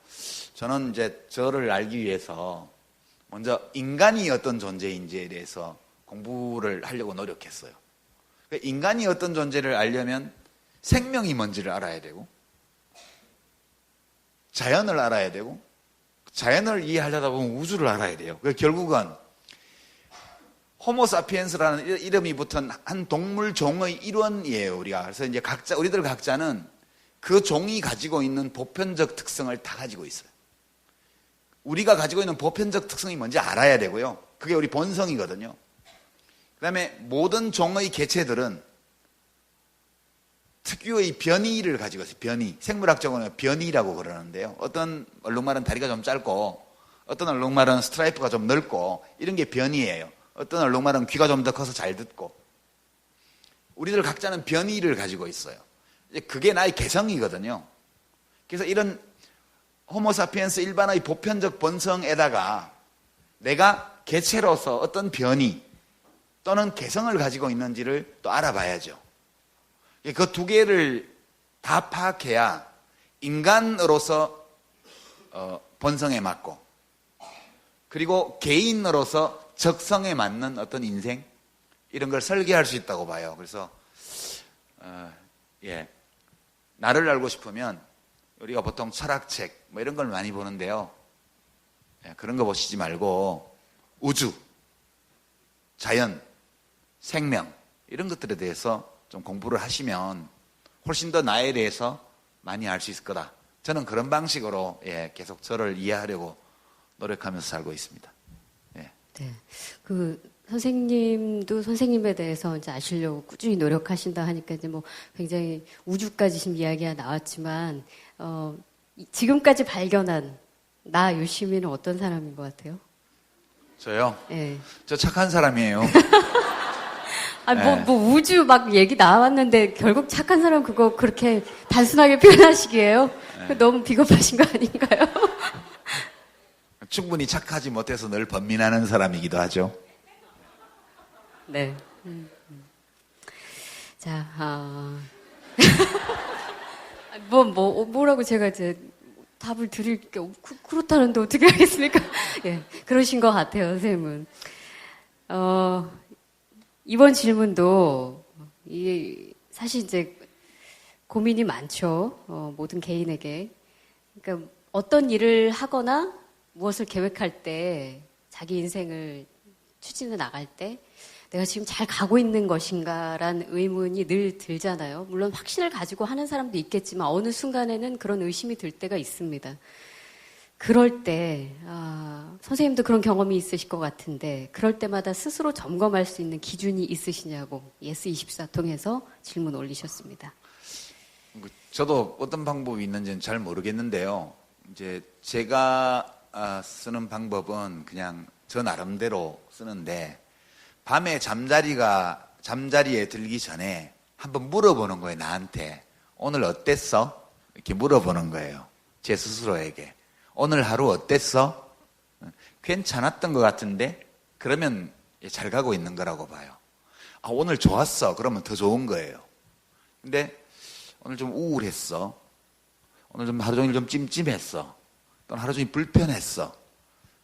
저는 이제 저를 알기 위해서 먼저 인간이 어떤 존재인지에 대해서 공부를 하려고 노력했어요. 그러니까 인간이 어떤 존재를 알려면 생명이 뭔지를 알아야 되고 자연을 알아야 되고 자연을 이해하려다 보면 우주를 알아야 돼요. 그러니까 결국은 호모사피엔스라는 이름이 붙은 한 동물 종의 일원이에요, 우리가. 그래서 이제 우리들 각자는 그 종이 가지고 있는 보편적 특성을 다 가지고 있어요. 우리가 가지고 있는 보편적 특성이 뭔지 알아야 되고요. 그게 우리 본성이거든요. 그 다음에 모든 종의 개체들은 특유의 변이를 가지고 있어요. 변이. 생물학적으로는 변이라고 그러는데요. 어떤 얼룩말은 다리가 좀 짧고 어떤 얼룩말은 스트라이프가 좀 넓고 이런 게 변이예요. 어떤 얼룩말은 귀가 좀 더 커서 잘 듣고. 우리들 각자는 변이를 가지고 있어요. 그게 나의 개성이거든요. 그래서 이런 호모사피엔스 일반의 보편적 본성에다가 내가 개체로서 어떤 변이 또는 개성을 가지고 있는지를 또 알아봐야죠. 그 두 개를 다 파악해야 인간으로서 본성에 맞고 그리고 개인으로서 적성에 맞는 어떤 인생 이런 걸 설계할 수 있다고 봐요. 그래서 나를 알고 싶으면 우리가 보통 철학책 뭐 이런 걸 많이 보는데요. 그런 거 보시지 말고 우주, 자연, 생명 이런 것들에 대해서 좀 공부를 하시면 훨씬 더 나에 대해서 많이 알 수 있을 거다. 저는 그런 방식으로 계속 저를 이해하려고 노력하면서 살고 있습니다. 네. 그 선생님도 선생님에 대해서 이제 아시려고 꾸준히 노력하신다 하니까 이제 뭐 굉장히 우주까지 지금 이야기가 나왔지만 지금까지 발견한 나 유시민은 어떤 사람인 것 같아요? 저요? 네. 저 착한 사람이에요. 뭐 우주 막 얘기 나왔는데 결국 착한 사람 그거 그렇게 단순하게 표현하시기에요? 너무 비겁하신 거 아닌가요? 충분히 착하지 못해서 늘 번민하는 사람이기도 하죠. 네. 자, 뭐라고 제가 이제 답을 드릴 게 그렇다는데 어떻게 하겠습니까? 예, 그러신 것 같아요, 선생님은. 이번 질문도 사실 이제 고민이 많죠. 모든 개인에게. 그러니까 어떤 일을 하거나 무엇을 계획할 때 자기 인생을 추진해 나갈 때 내가 지금 잘 가고 있는 것인가라는 의문이 늘 들잖아요. 물론 확신을 가지고 하는 사람도 있겠지만 어느 순간에는 그런 의심이 들 때가 있습니다. 그럴 때 선생님도 그런 경험이 있으실 것 같은데 그럴 때마다 스스로 점검할 수 있는 기준이 있으시냐고 예스24 통해서 질문 올리셨습니다. 저도 어떤 방법이 있는지는 잘 모르겠는데요. 이제 제가 쓰는 방법은 그냥 저 나름대로 쓰는데 밤에 잠자리에 들기 전에 한번 물어보는 거예요. 나한테 오늘 어땠어? 이렇게 물어보는 거예요. 제 스스로에게. 오늘 하루 어땠어? 괜찮았던 것 같은데? 그러면 잘 가고 있는 거라고 봐요. 아, 오늘 좋았어. 그러면 더 좋은 거예요. 근데 오늘 좀 우울했어. 오늘 좀 하루 종일 좀 찜찜했어. 또는 하루 종일 불편했어.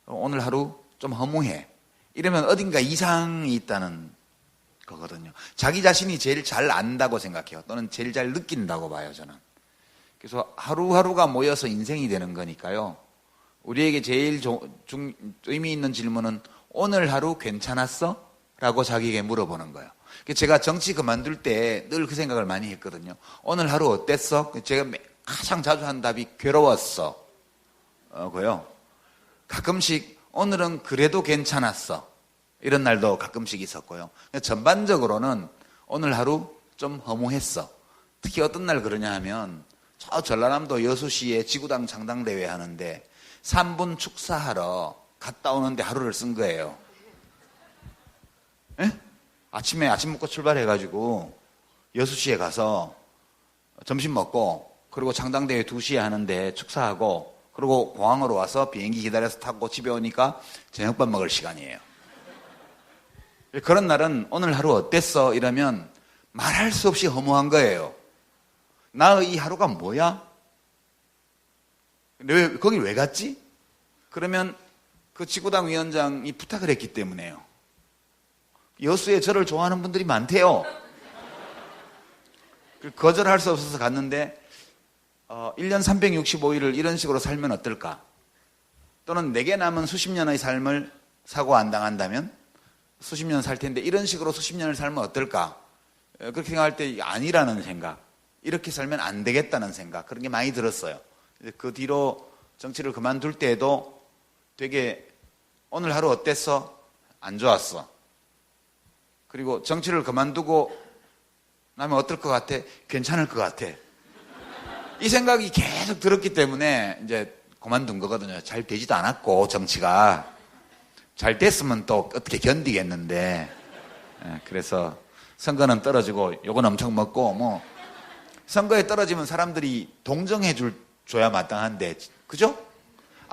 오늘 하루 좀 허무해. 이러면 어딘가 이상이 있다는 거거든요. 자기 자신이 제일 잘 안다고 생각해요. 또는 제일 잘 느낀다고 봐요, 저는. 그래서 하루하루가 모여서 인생이 되는 거니까요. 우리에게 제일 의미 있는 질문은 오늘 하루 괜찮았어? 라고 자기에게 물어보는 거예요. 제가 정치 그만둘 때 늘 그 생각을 많이 했거든요. 오늘 하루 어땠어? 제가 가장 자주 한 답이 괴로웠어. 고요. 가끔씩 오늘은 그래도 괜찮았어. 이런 날도 가끔씩 있었고요. 전반적으로는 오늘 하루 좀 허무했어. 특히 어떤 날 그러냐 하면 저 전라남도 여수시에 지구당 창당대회 하는데 3분 축사하러 갔다 오는데 하루를 쓴 거예요. 에? 아침에 아침 먹고 출발해가지고 여수시에 가서 점심 먹고 그리고 창당대회 2시에 하는데 축사하고 그리고 공항으로 와서 비행기 기다려서 타고 집에 오니까 저녁밥 먹을 시간이에요. 그런 날은 오늘 하루 어땠어? 이러면 말할 수 없이 허무한 거예요. 나의 이 하루가 뭐야? 거길 왜 갔지? 그러면 그 지구당 위원장이 부탁을 했기 때문에요. 여수에 저를 좋아하는 분들이 많대요. 거절할 수 없어서 갔는데 1년 365일을 이런 식으로 살면 어떨까? 또는 내게 남은 수십 년의 삶을 사고 안 당한다면 수십 년 살 텐데 이런 식으로 수십 년을 살면 어떨까? 그렇게 생각할 때 아니라는 생각, 이렇게 살면 안 되겠다는 생각, 그런 게 많이 들었어요. 그 뒤로 정치를 그만둘 때에도 되게 오늘 하루 어땠어? 안 좋았어. 그리고 정치를 그만두고 나면 어떨 것 같아? 괜찮을 것 같아. 이 생각이 계속 들었기 때문에 이제 그만둔 거거든요. 잘 되지도 않았고 정치가 잘 됐으면 또 어떻게 견디겠는데. 그래서 선거는 떨어지고 욕은 엄청 먹고 뭐 선거에 떨어지면 사람들이 동정해 줘야 마땅한데 그죠?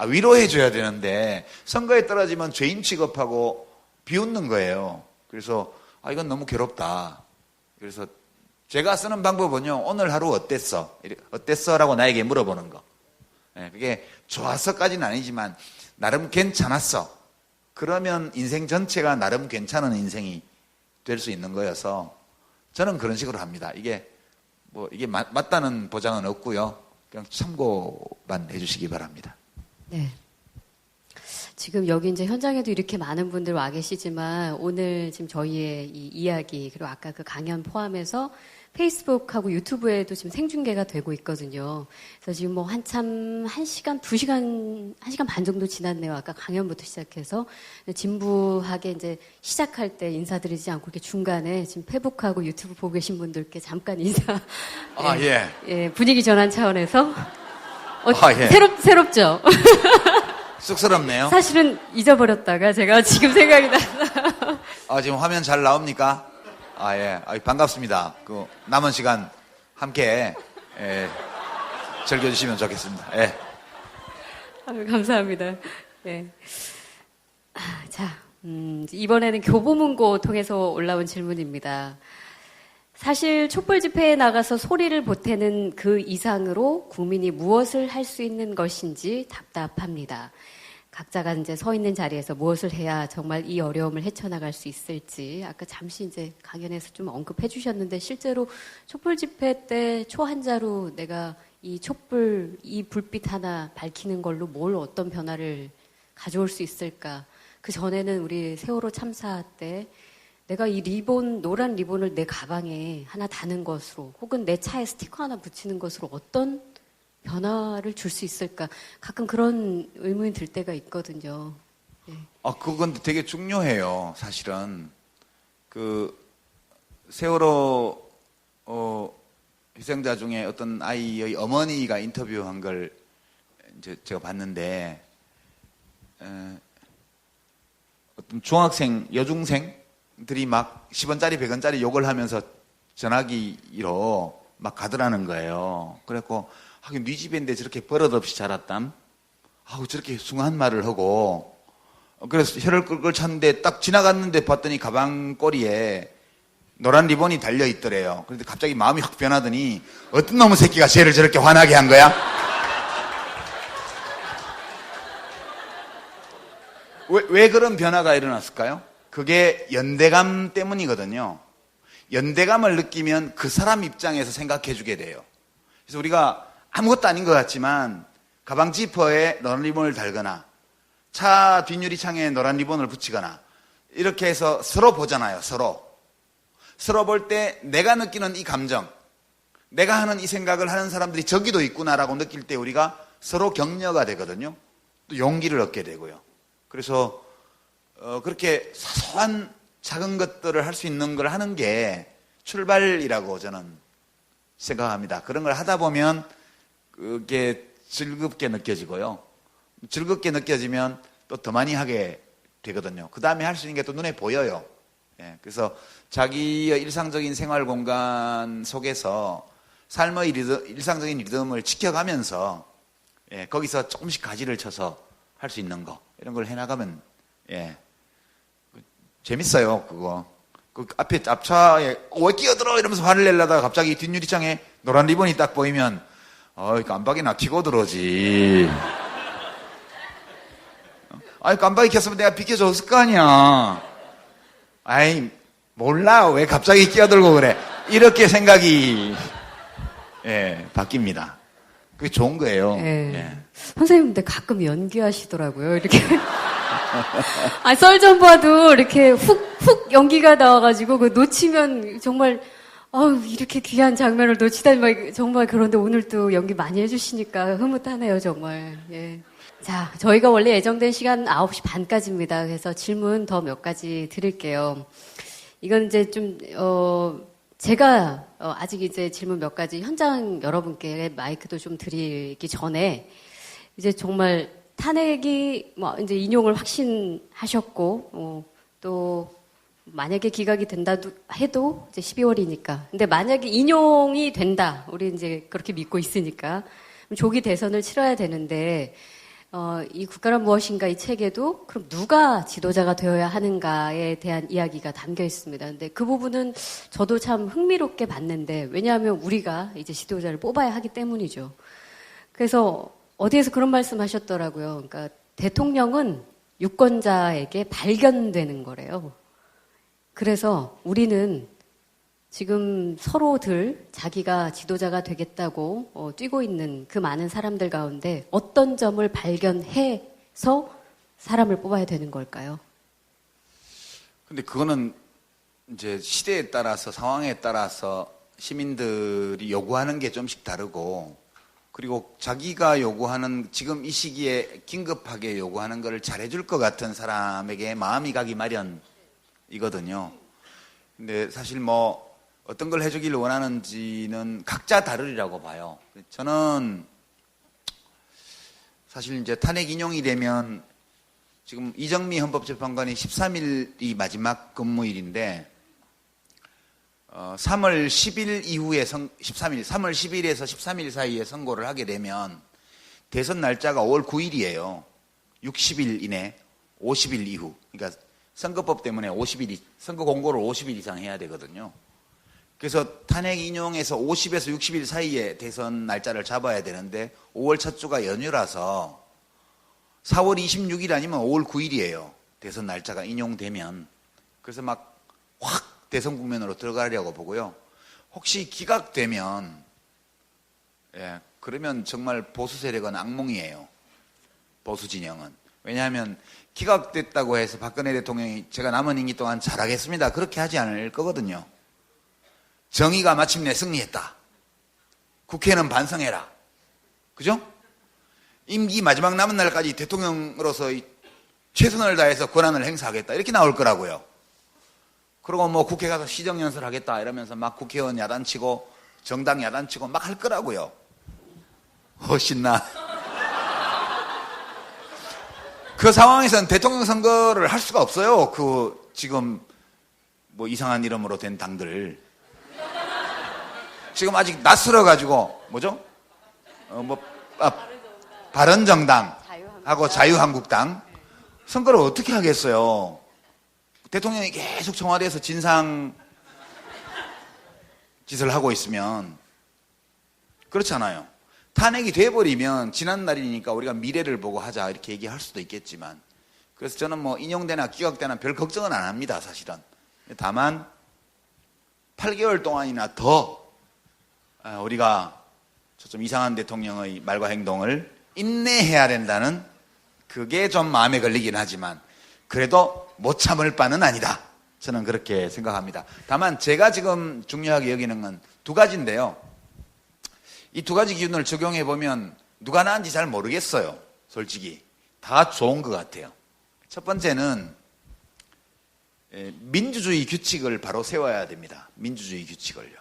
위로해 줘야 되는데 선거에 떨어지면 죄인 취급하고 비웃는 거예요. 그래서 이건 너무 괴롭다. 그래서 제가 쓰는 방법은요, 오늘 하루 어땠어? 어땠어? 라고 나에게 물어보는 거. 그게 좋았어까지는 아니지만 나름 괜찮았어. 그러면 인생 전체가 나름 괜찮은 인생이 될 수 있는 거여서 저는 그런 식으로 합니다. 이게 맞다는 보장은 없고요. 그냥 참고만 해주시기 바랍니다. 네. 지금 여기 이제 현장에도 이렇게 많은 분들 와 계시지만 오늘 지금 저희의 이 이야기 그리고 아까 그 강연 포함해서 페이스북하고 유튜브에도 지금 생중계가 되고 있거든요. 그래서 지금 뭐 한참 1시간, 2시간, 1시간 반 정도 지났네요. 아까 강연부터 시작해서. 진부하게 이제 시작할 때 인사드리지 않고 이렇게 중간에 지금 페이스북하고 유튜브 보고 계신 분들께 잠깐 인사. 예, 분위기 전환 차원에서. 예. 새롭죠? 쑥스럽네요. 사실은 잊어버렸다가 제가 지금 생각이 나서. 지금 화면 잘 나옵니까? 예. 반갑습니다. 그 남은 시간 함께 즐겨주시면 좋겠습니다. 예. 감사합니다. 예. 자, 이번에는 교보문고 통해서 올라온 질문입니다. 사실 촛불 집회에 나가서 소리를 보태는 그 이상으로 국민이 무엇을 할 수 있는 것인지 답답합니다. 각자가 이제 서 있는 자리에서 무엇을 해야 정말 이 어려움을 헤쳐나갈 수 있을지 아까 잠시 이제 강연에서 좀 언급해 주셨는데 실제로 촛불 집회 때 초 한자로 내가 이 촛불, 이 불빛 하나 밝히는 걸로 어떤 변화를 가져올 수 있을까? 그 전에는 우리 세월호 참사 때 내가 이 노란 리본을 내 가방에 하나 다는 것으로 혹은 내 차에 스티커 하나 붙이는 것으로 어떤 변화를 줄 수 있을까? 가끔 그런 의문이 들 때가 있거든요. 예. 그건 되게 중요해요. 사실은 그 세월호 희생자 중에 어떤 아이의 어머니가 인터뷰한 걸 이제 제가 봤는데 어떤 중학생, 여중생들이 막 10원짜리, 100원짜리 욕을 하면서 전화기로 막 가더라는 거예요. 그래갖고 하긴 네 집인데 저렇게 버릇없이 자랐담. 아우 저렇게 숭한 말을 하고 그래서 혀를 끌끌 찼는데 딱 지나갔는데 봤더니 가방 꼬리에 노란 리본이 달려 있더래요. 그런데 갑자기 마음이 확 변하더니 어떤 놈의 새끼가 쟤를 저렇게 화나게 한 거야? 왜 그런 변화가 일어났을까요? 그게 연대감 때문이거든요. 연대감을 느끼면 그 사람 입장에서 생각해 주게 돼요. 그래서 우리가 아무것도 아닌 것 같지만 가방 지퍼에 노란 리본을 달거나 차 뒷유리창에 노란 리본을 붙이거나 이렇게 해서 서로 보잖아요. 서로 볼 때 내가 느끼는 이 감정, 내가 하는 이 생각을 하는 사람들이 저기도 있구나라고 느낄 때 우리가 서로 격려가 되거든요. 또 용기를 얻게 되고요. 그래서 그렇게 사소한 작은 것들을 할 수 있는 걸 하는 게 출발이라고 저는 생각합니다. 그런 걸 하다 보면 그게 즐겁게 느껴지고요. 즐겁게 느껴지면 또 더 많이 하게 되거든요. 그 다음에 할 수 있는 게 또 눈에 보여요. 예, 그래서 자기의 일상적인 생활 공간 속에서 삶의 일상적인 리듬을 지켜가면서 예, 거기서 조금씩 가지를 쳐서 할 수 있는 거 이런 걸 해나가면 예, 재밌어요. 그거 그 앞에 앞차에 왜 끼어들어 이러면서 화를 내려다가 갑자기 뒷유리창에 노란 리본이 딱 보이면 깜빡이나 튀고 들어오지. 아니 깜빡이 켰으면 내가 비켜줬을 거 아니야. 아이 몰라 왜 갑자기 끼어들고 그래. 이렇게 생각이 예, 바뀝니다. 그게 좋은 거예요. 예. 예. 선생님, 근데 가끔 연기하시더라고요. 이렇게. 아, 썰전 봐도 이렇게 훅 연기가 나와가지고, 그 놓치면 정말, 이렇게 귀한 장면을 놓치다니, 막 정말 그런데 오늘 또 연기 많이 해주시니까 흐뭇하네요, 정말. 예. 자, 저희가 원래 예정된 시간 9시 반까지입니다. 그래서 질문 더 몇 가지 드릴게요. 이건 이제 좀, 제가 아직 이제 질문 몇 가지 현장 여러분께 마이크도 좀 드리기 전에 이제 정말 탄핵이 뭐 이제 인용을 확신하셨고 또 만약에 기각이 된다 해도 이제 12월이니까 근데 만약에 인용이 된다 우리 이제 그렇게 믿고 있으니까 조기 대선을 치러야 되는데 이 국가란 무엇인가 이 책에도 그럼 누가 지도자가 되어야 하는가에 대한 이야기가 담겨 있습니다. 근데 그 부분은 저도 참 흥미롭게 봤는데 왜냐하면 우리가 이제 지도자를 뽑아야 하기 때문이죠. 그래서 어디에서 그런 말씀 하셨더라고요. 그러니까 대통령은 유권자에게 발견되는 거래요. 그래서 우리는 지금 서로들 자기가 지도자가 되겠다고 뛰고 있는 그 많은 사람들 가운데 어떤 점을 발견해서 사람을 뽑아야 되는 걸까요? 근데 그거는 이제 시대에 따라서 상황에 따라서 시민들이 요구하는 게 좀씩 다르고 그리고 자기가 요구하는 지금 이 시기에 긴급하게 요구하는 걸 잘해줄 것 같은 사람에게 마음이 가기 마련이거든요. 근데 사실 뭐 어떤 걸 해주길 원하는지는 각자 다르리라고 봐요. 저는 사실 이제 탄핵 인용이 되면 지금 이정미 헌법재판관이 13일이 마지막 근무일인데 3월 10일 이후에 13일, 3월 10일에서 13일 사이에 선고를 하게 되면 대선 날짜가 5월 9일이에요. 60일 이내, 50일 이후. 그러니까 선거법 때문에 50일, 선거 공고를 50일 이상 해야 되거든요. 그래서 탄핵 인용에서 50에서 60일 사이에 대선 날짜를 잡아야 되는데 5월 첫 주가 연휴라서 4월 26일 아니면 5월 9일이에요. 대선 날짜가 인용되면. 그래서 막 확 대선 국면으로 들어가려고 보고요. 혹시 기각되면 그러면 정말 보수 세력은 악몽이에요. 보수 진영은. 왜냐하면 기각됐다고 해서 박근혜 대통령이 제가 남은 임기 동안 잘하겠습니다. 그렇게 하지 않을 거거든요. 정의가 마침내 승리했다. 국회는 반성해라. 그죠? 임기 마지막 남은 날까지 대통령으로서 최선을 다해서 권한을 행사하겠다. 이렇게 나올 거라고요. 그리고 뭐 국회 가서 시정연설 하겠다 이러면서 막 국회의원 야단치고 정당 야단치고 막 할 거라고요. 신나. 그 상황에서는 대통령 선거를 할 수가 없어요. 지금 뭐 이상한 이름으로 된 당들. 지금 아직 낯설어가지고, 뭐죠? 바른정당하고 자유한국당. 선거를 어떻게 하겠어요? 대통령이 계속 청와대에서 진상 짓을 하고 있으면. 그렇잖아요. 탄핵이 돼버리면 지난 날이니까 우리가 미래를 보고 하자 이렇게 얘기할 수도 있겠지만, 그래서 저는 뭐 인용되나 기각되나 별 걱정은 안 합니다, 사실은. 다만 8개월 동안이나 더 우리가 좀 이상한 대통령의 말과 행동을 인내해야 된다는, 그게 좀 마음에 걸리긴 하지만 그래도 못 참을 바는 아니다, 저는 그렇게 생각합니다. 다만 제가 지금 중요하게 여기는 건 두 가지인데요. 이 두 가지 기준을 적용해 보면 누가 나은지 잘 모르겠어요. 솔직히 다 좋은 것 같아요. 첫 번째는 민주주의 규칙을 바로 세워야 됩니다. 민주주의 규칙을요.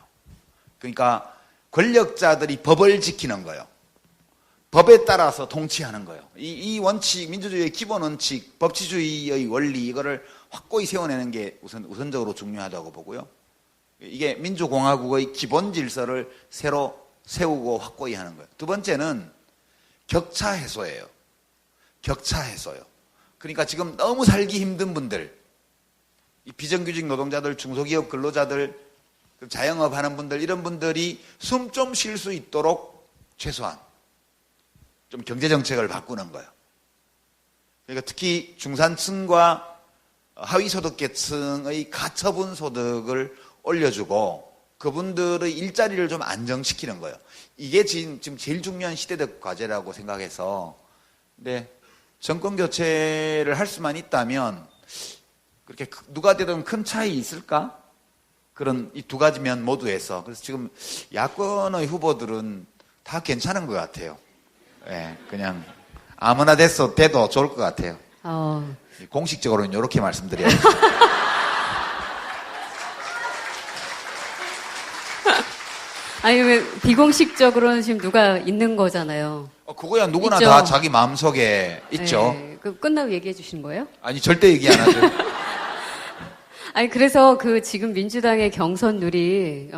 그러니까 권력자들이 법을 지키는 거예요. 법에 따라서 통치하는 거예요. 이 원칙, 민주주의의 기본 원칙, 법치주의의 원리, 이거를 확고히 세워내는 게 우선적으로 중요하다고 보고요. 이게 민주공화국의 기본 질서를 새로 세우고 확고히 하는 거예요. 두 번째는 격차 해소예요. 격차 해소요. 그러니까 지금 너무 살기 힘든 분들, 이 비정규직 노동자들, 중소기업 근로자들, 자영업 하는 분들, 이런 분들이 숨 좀 쉴 수 있도록 최소한 좀 경제정책을 바꾸는 거예요. 그러니까 특히 중산층과 하위소득계층의 가처분 소득을 올려주고 그분들의 일자리를 좀 안정시키는 거예요. 이게 지금 제일 중요한 시대적 과제라고 생각해서, 근데 정권 교체를 할 수만 있다면 그렇게 누가 되든 큰 차이 있을까? 그런 이 두 가지 면 모두에서. 그래서 지금 야권의 후보들은 다 괜찮은 것 같아요. 예, 그냥 아무나 돼도 좋을 것 같아요. 공식적으로는 이렇게 말씀드려요. 아니, 왜 비공식적으로는 지금 누가 있는 거잖아요. 그거야 누구나 있죠. 다 자기 마음속에 있죠. 네, 끝나고 얘기해 주신 거예요? 아니, 절대 얘기 안 하죠. 아니, 그래서 지금 민주당의 경선룰이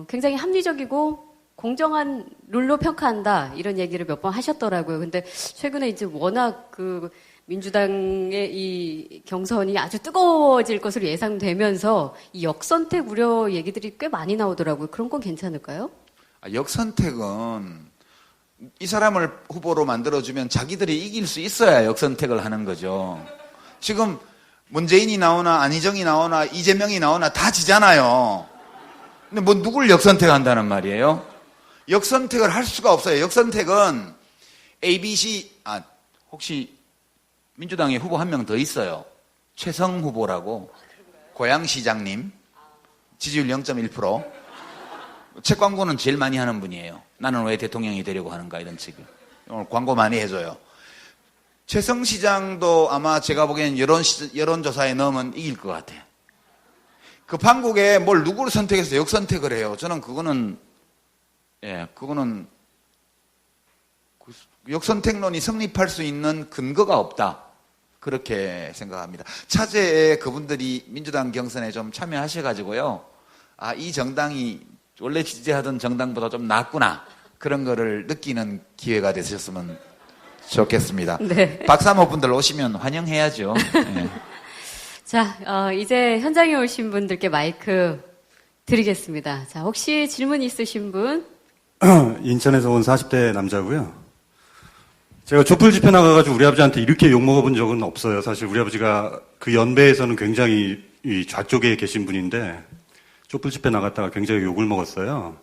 굉장히 합리적이고 공정한 룰로 평가한다, 이런 얘기를 몇 번 하셨더라고요. 근데 최근에 이제 워낙 민주당의 이 경선이 아주 뜨거워질 것으로 예상되면서 이 역선택 우려 얘기들이 꽤 많이 나오더라고요. 그런 건 괜찮을까요? 역선택은 이 사람을 후보로 만들어주면 자기들이 이길 수 있어야 역선택을 하는 거죠. 지금 문재인이 나오나 안희정이 나오나 이재명이 나오나 다 지잖아요. 근데 뭐 누굴 역선택한다는 말이에요? 역선택을 할 수가 없어요. 역선택은 ABC, 혹시 민주당에 후보 한 명 더 있어요. 최성 후보라고. 고양시장님. 지지율 0.1%. 책 광고는 제일 많이 하는 분이에요. 나는 왜 대통령이 되려고 하는가, 이런 책을. 오늘 광고 많이 해줘요. 최성 시장도 아마 제가 보기엔 여론조사에 넣으면 이길 것 같아요. 그 판국에 뭘 누구를 선택해서 역선택을 해요. 저는 그거는 역선택론이 성립할 수 있는 근거가 없다, 그렇게 생각합니다. 차제에 그분들이 민주당 경선에 좀 참여하셔가지고요, 이 정당이 원래 지지하던 정당보다 좀 낫구나, 그런 거를 느끼는 기회가 되셨으면 좋겠습니다. 네. 박사모 분들 오시면 환영해야죠. 네. 자, 이제 현장에 오신 분들께 마이크 드리겠습니다. 자, 혹시 질문 있으신 분? 인천에서 온 40대 남자고요. 제가 촛불 집회 나가가지고 우리 아버지한테 이렇게 욕먹어본 적은 없어요. 사실 우리 아버지가 그 연배에서는 굉장히 이 좌쪽에 계신 분인데 촛불 집회 나갔다가 굉장히 욕을 먹었어요.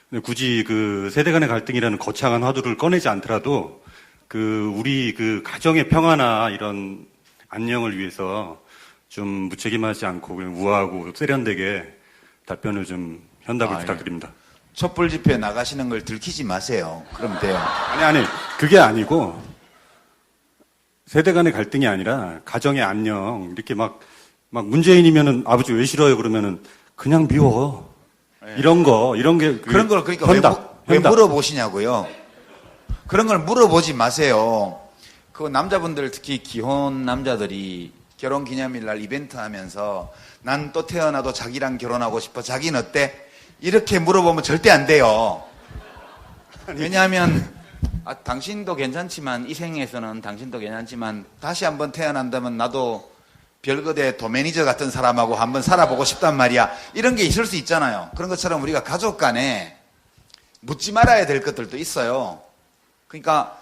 근데 굳이 그 세대 간의 갈등이라는 거창한 화두를 꺼내지 않더라도 우리 가정의 평화나 이런 안녕을 위해서 좀 무책임하지 않고 그냥 우아하고 세련되게 답변을 좀 현답을 부탁드립니다. 촛불 집회 나가시는 걸 들키지 마세요. 그럼 돼요. 아니, 그게 아니고, 세대 간의 갈등이 아니라, 가정의 안녕, 이렇게 막 문재인이면은, 아버지 왜 싫어요? 그러면은, 그냥 미워. 이런 게. 그런 걸 그러니까 현답. 왜 물어보시냐고요? 그런 걸 물어보지 마세요. 그 남자분들, 특히 기혼 남자들이 결혼 기념일 날 이벤트 하면서, 난 또 태어나도 자기랑 결혼하고 싶어. 자기는 어때? 이렇게 물어보면 절대 안 돼요. 왜냐하면 당신도 괜찮지만 이 생에서는 당신도 괜찮지만 다시 한번 태어난다면 나도 별거대 도매니저 같은 사람하고 한번 살아보고 싶단 말이야. 이런 게 있을 수 있잖아요. 그런 것처럼 우리가 가족 간에 묻지 말아야 될 것들도 있어요. 그러니까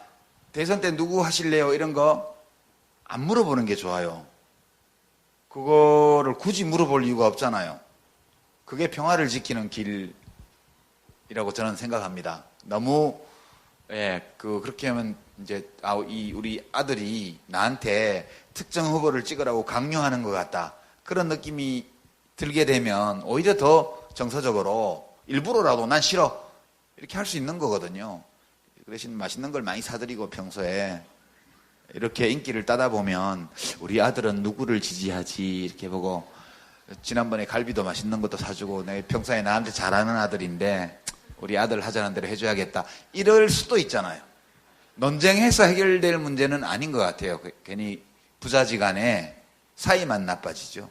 대선 때 누구 하실래요? 이런 거 안 물어보는 게 좋아요. 그거를 굳이 물어볼 이유가 없잖아요. 그게 평화를 지키는 길이라고 저는 생각합니다. 너무 그렇게 하면 이제 우리 아들이 나한테 특정 후보를 찍으라고 강요하는 것 같다. 그런 느낌이 들게 되면 오히려 더 정서적으로 일부러라도 난 싫어 이렇게 할 수 있는 거거든요. 그 대신 맛있는 걸 많이 사드리고 평소에 이렇게 인기를 따다 보면 우리 아들은 누구를 지지하지 이렇게 보고 지난번에 갈비도 맛있는 것도 사주고 내 평소에 나한테 잘하는 아들인데 우리 아들 하자는 대로 해줘야겠다 이럴 수도 있잖아요. 논쟁해서 해결될 문제는 아닌 것 같아요. 괜히 부자지간에 사이만 나빠지죠.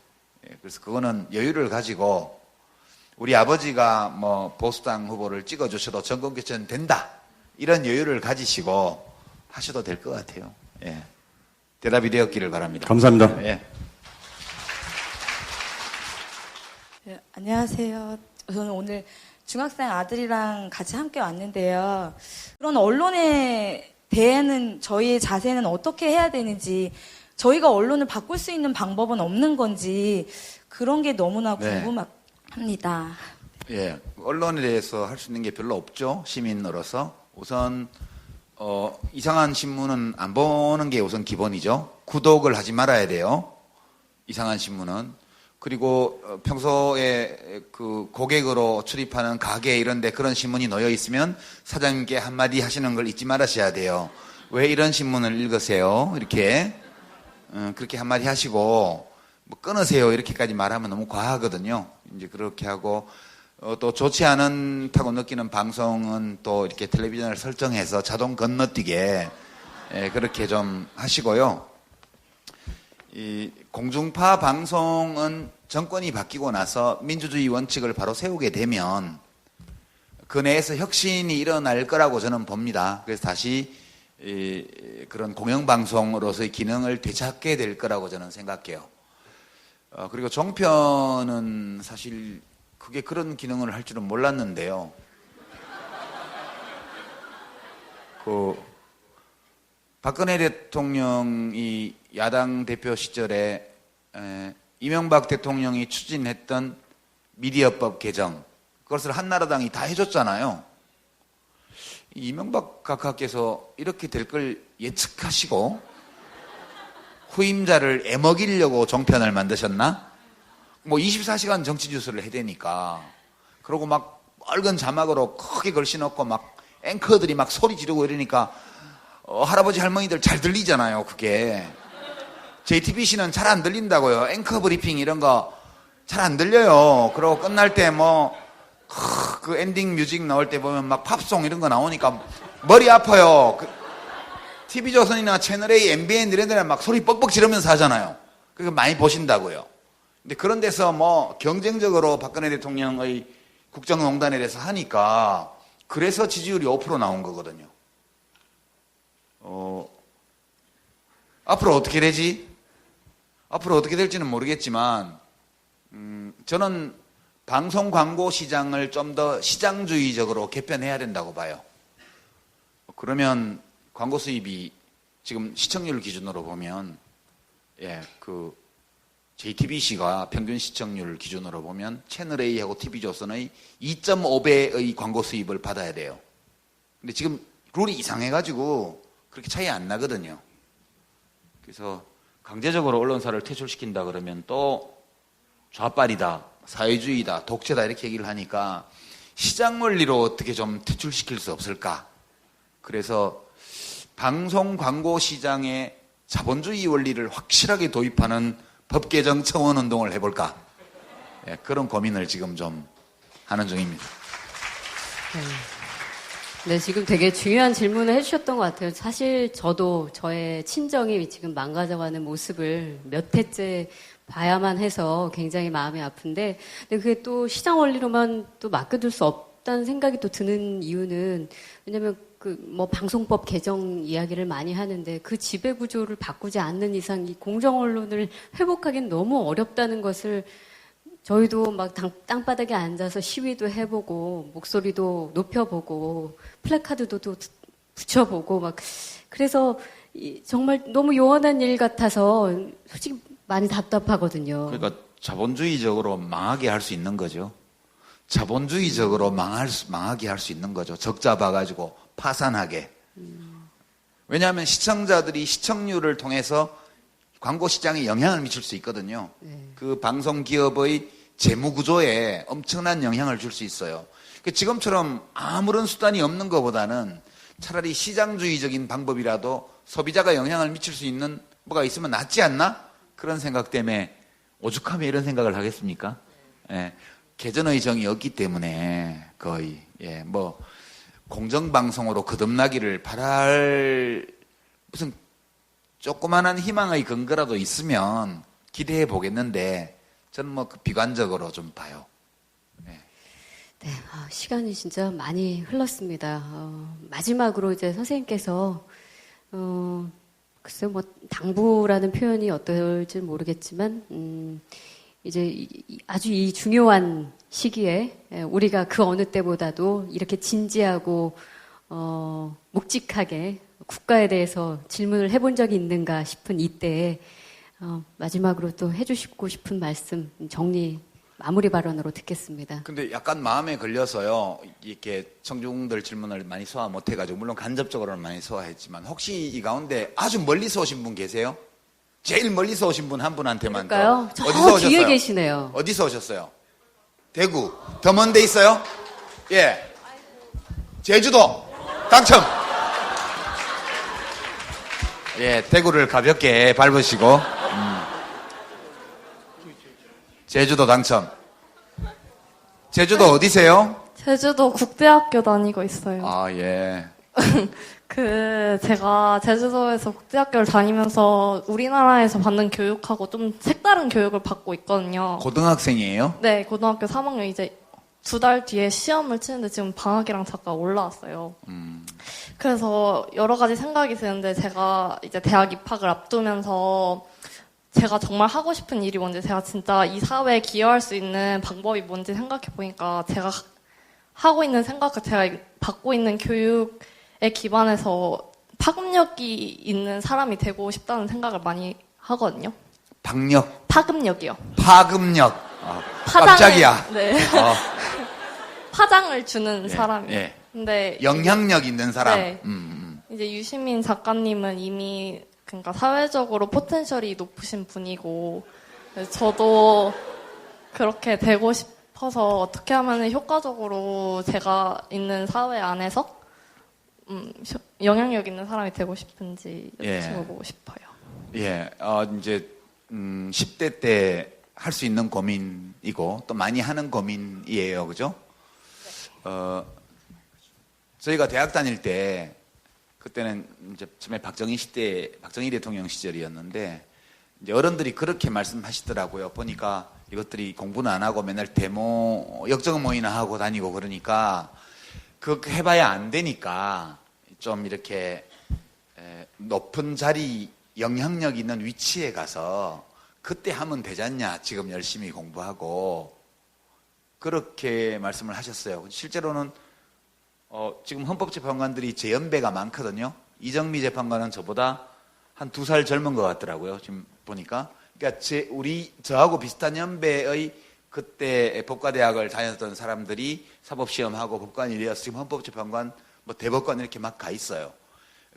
그래서 그거는 여유를 가지고 우리 아버지가 뭐 보수당 후보를 찍어주셔도 정권교체는 된다 이런 여유를 가지시고 하셔도 될 것 같아요. 대답이 되었기를 바랍니다. 감사합니다. 네, 안녕하세요. 저는 오늘 중학생 아들이랑 같이 함께 왔는데요. 그런 언론에 대해는 저희의 자세는 어떻게 해야 되는지, 저희가 언론을 바꿀 수 있는 방법은 없는 건지 그런 게 너무나 궁금합니다. 언론에 대해서 할 수 있는 게 별로 없죠. 시민으로서. 우선 이상한 신문은 안 보는 게 우선 기본이죠. 구독을 하지 말아야 돼요. 이상한 신문은. 그리고 평소에 그 고객으로 출입하는 가게 이런 데 그런 신문이 놓여 있으면 사장님께 한마디 하시는 걸 잊지 말으셔야 돼요. 왜 이런 신문을 읽으세요? 이렇게 그렇게 한마디 하시고 뭐 끊으세요 이렇게까지 말하면 너무 과하거든요. 이제 그렇게 하고 또 좋지 않다고 느끼는 방송은 또 이렇게 텔레비전을 설정해서 자동 건너뛰게 그렇게 좀 하시고요. 이 공중파 방송은 정권이 바뀌고 나서 민주주의 원칙을 바로 세우게 되면 그 내에서 혁신이 일어날 거라고 저는 봅니다. 그래서 다시 그런 공영방송으로서의 기능을 되찾게 될 거라고 저는 생각해요. 그리고 종편은 사실 그게 그런 기능을 할 줄은 몰랐는데요. 박근혜 대통령이 야당 대표 시절에 이명박 대통령이 추진했던 미디어법 개정, 그것을 한나라당이 다 해줬잖아요. 이명박 각하께서 이렇게 될 걸 예측하시고 후임자를 애먹이려고 종편을 만드셨나? 뭐 24시간 정치 뉴스를 해대니까. 그러고 막 빨간 자막으로 크게 걸쳐놓고 막 앵커들이 막 소리 지르고 이러니까 할아버지 할머니들 잘 들리잖아요. 그게 JTBC는 잘 안 들린다고요. 앵커 브리핑 이런 거 잘 안 들려요. 그러고 끝날 때 뭐 그 엔딩 뮤직 나올 때 보면 막 팝송 이런 거 나오니까 머리 아파요. TV조선이나 채널A, MBN 이런 데는 막 소리 뻑뻑 지르면서 하잖아요. 그거 많이 보신다고요. 근데 그런 데서 뭐 경쟁적으로 박근혜 대통령의 국정농단에 대해서 하니까 그래서 지지율이 5% 나온 거거든요. 앞으로 어떻게 되지? 앞으로 어떻게 될지는 모르겠지만 저는 방송 광고 시장을 좀 더 시장주의적으로 개편해야 된다고 봐요. 그러면 광고 수입이 지금 시청률 기준으로 보면 JTBC가 평균 시청률 기준으로 보면 채널A하고 TV조선의 2.5배의 광고 수입을 받아야 돼요. 근데 지금 룰이 이상해가지고 그렇게 차이 안 나거든요. 그래서 강제적으로 언론사를 퇴출시킨다 그러면 또 좌빨이다, 사회주의다, 독재다 이렇게 얘기를 하니까 시장 원리로 어떻게 좀 퇴출시킬 수 없을까? 그래서 방송 광고 시장에 자본주의 원리를 확실하게 도입하는 법 개정 청원 운동을 해볼까? 그런 고민을 지금 좀 하는 중입니다. 네, 지금 되게 중요한 질문을 해주셨던 것 같아요. 사실 저도 저의 친정이 지금 망가져가는 모습을 몇 해째 봐야만 해서 굉장히 마음이 아픈데, 근데 그게 또 시장 원리로만 또 맡겨둘 수 없다는 생각이 또 드는 이유는, 왜냐면 뭐 방송법 개정 이야기를 많이 하는데 그 지배 구조를 바꾸지 않는 이상 이 공정 언론을 회복하기는 너무 어렵다는 것을 저희도 막 땅바닥에 앉아서 시위도 해보고 목소리도 높여보고 플래카드도 또 붙여보고 막 그래서 정말 너무 요원한 일 같아서 솔직히 많이 답답하거든요. 그러니까 자본주의적으로 망하게 할 수 있는 거죠. 자본주의적으로 망하게 할 수 있는 거죠. 적자 봐가지고 파산하게. 왜냐하면 시청자들이 시청률을 통해서 광고 시장에 영향을 미칠 수 있거든요. 그 방송 기업의 재무 구조에 엄청난 영향을 줄 수 있어요. 지금처럼 아무런 수단이 없는 것보다는 차라리 시장주의적인 방법이라도 소비자가 영향을 미칠 수 있는 뭐가 있으면 낫지 않나? 그런 생각 때문에 오죽하면 이런 생각을 하겠습니까? 예, 개전의 정이 없기 때문에 거의 뭐 공정방송으로 거듭나기를 바랄 무슨 조그만한 희망의 근거라도 있으면 기대해 보겠는데 저는 뭐 비관적으로 좀 봐요. 네, 시간이 진짜 많이 흘렀습니다. 마지막으로 이제 선생님께서 글쎄요, 뭐 당부라는 표현이 어떨지 모르겠지만 이제 아주 이 중요한 시기에 우리가 그 어느 때보다도 이렇게 진지하고 묵직하게 국가에 대해서 질문을 해본 적이 있는가 싶은 이때에 마지막으로 또 해주시고 싶은 말씀 마무리 발언으로 듣겠습니다. 근데 약간 마음에 걸려서요. 이렇게 청중들 질문을 많이 소화 못해가지고 물론 간접적으로는 많이 소화했지만 혹시 이 가운데 아주 멀리서 오신 분 계세요? 제일 멀리서 오신 분 한 분한테만 그럴까요? 더. 저 어디서 뒤에 오셨어요? 계시네요. 어디서 오셨어요? 대구. 더 먼 데 있어요? 예. 제주도. 당첨. 예, 대구를 가볍게 밟으시고. 제주도 당첨. 제주도 어디세요? 제주도 국제학교 다니고 있어요. 아, 예. 제가 제주도에서 국제학교를 다니면서 우리나라에서 받는 교육하고 좀 색다른 교육을 받고 있거든요. 고등학생이에요? 네, 고등학교 3학년 이제 2달 뒤에 시험을 치는데 지금 방학이랑 잠깐 올라왔어요. 그래서 여러 가지 생각이 드는데 제가 이제 대학 입학을 앞두면서 제가 정말 하고 싶은 일이 뭔지, 제가 진짜 이 사회에 기여할 수 있는 방법이 뭔지 생각해 보니까 제가 하고 있는 생각과 제가 받고 있는 교육에 기반해서 파급력이 있는 사람이 되고 싶다는 생각을 많이 하거든요. 박력? 파급력이요. 파급력. 파장을, 깜짝이야. 네. 파장을 주는 사람이요. 예. 근데 영향력 있는 사람. 네. 이제 유시민 작가님은 이미 그러니까 사회적으로 포텐셜이 높으신 분이고, 저도 그렇게 되고 싶어서 어떻게 하면 효과적으로 제가 있는 사회 안에서 영향력 있는 사람이 되고 싶은지 여쭤보고 싶어요. 예, 이제 10대 때 할 수 있는 고민이고 또 많이 하는 고민이에요, 그죠? 저희가 대학 다닐 때 그때는 이제 처음에 박정희 대통령 시절이었는데 이제 어른들이 그렇게 말씀하시더라고요. 보니까 이것들이 공부는 안 하고 맨날 데모 역적 모의나 하고 다니고 그러니까 그렇게 해봐야 안 되니까 좀 이렇게 높은 자리 영향력 있는 위치에 가서 그때 하면 되지 않냐, 지금 열심히 공부하고 그렇게 말씀을 하셨어요. 실제로는 지금 헌법재판관들이 제 연배가 많거든요. 이정미 재판관은 저보다 한 2살 젊은 것 같더라고요. 지금 보니까. 그러니까 저하고 비슷한 연배의 그때 법과대학을 다녔던 사람들이 사법시험하고 법관이 되어서 지금 헌법재판관, 뭐 대법관 이렇게 막 가 있어요.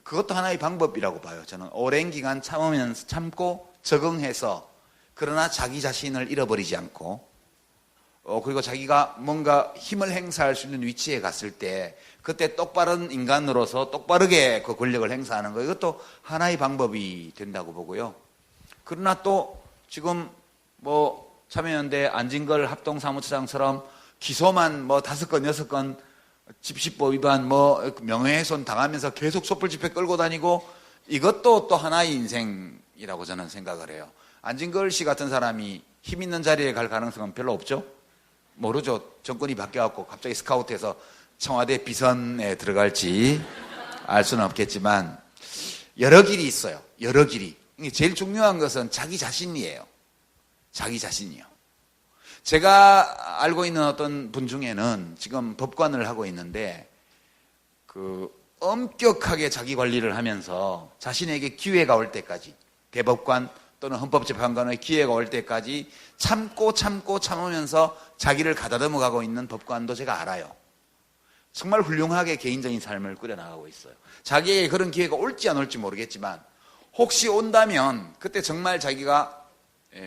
그것도 하나의 방법이라고 봐요. 저는 오랜 기간 참고 적응해서, 그러나 자기 자신을 잃어버리지 않고, 그리고 자기가 뭔가 힘을 행사할 수 있는 위치에 갔을 때 그때 똑바른 인간으로서 똑바르게 그 권력을 행사하는 거, 이것도 하나의 방법이 된다고 보고요. 그러나 또 지금 뭐 참여연대 안진걸 합동사무처장처럼 기소만 뭐 5건 6건 집시법 위반 뭐 명예훼손 당하면서 계속 촛불 집회 끌고 다니고, 이것도 또 하나의 인생이라고 저는 생각을 해요. 안진걸 씨 같은 사람이 힘 있는 자리에 갈 가능성은 별로 없죠? 모르죠. 정권이 바뀌어갖고 갑자기 스카우트해서 청와대 비선에 들어갈지 알 수는 없겠지만 여러 길이 있어요. 여러 길이. 제일 중요한 것은 자기 자신이에요. 자기 자신이요. 제가 알고 있는 어떤 분 중에는 지금 법관을 하고 있는데 엄격하게 자기 관리를 하면서 자신에게 기회가 올 때까지 대법관 또는 헌법재판관의 기회가 올 때까지 참으면서 자기를 가다듬어 가고 있는 법관도 제가 알아요. 정말 훌륭하게 개인적인 삶을 꾸려나가고 있어요. 자기에게 그런 기회가 올지 안 올지 모르겠지만 혹시 온다면 그때 정말 자기가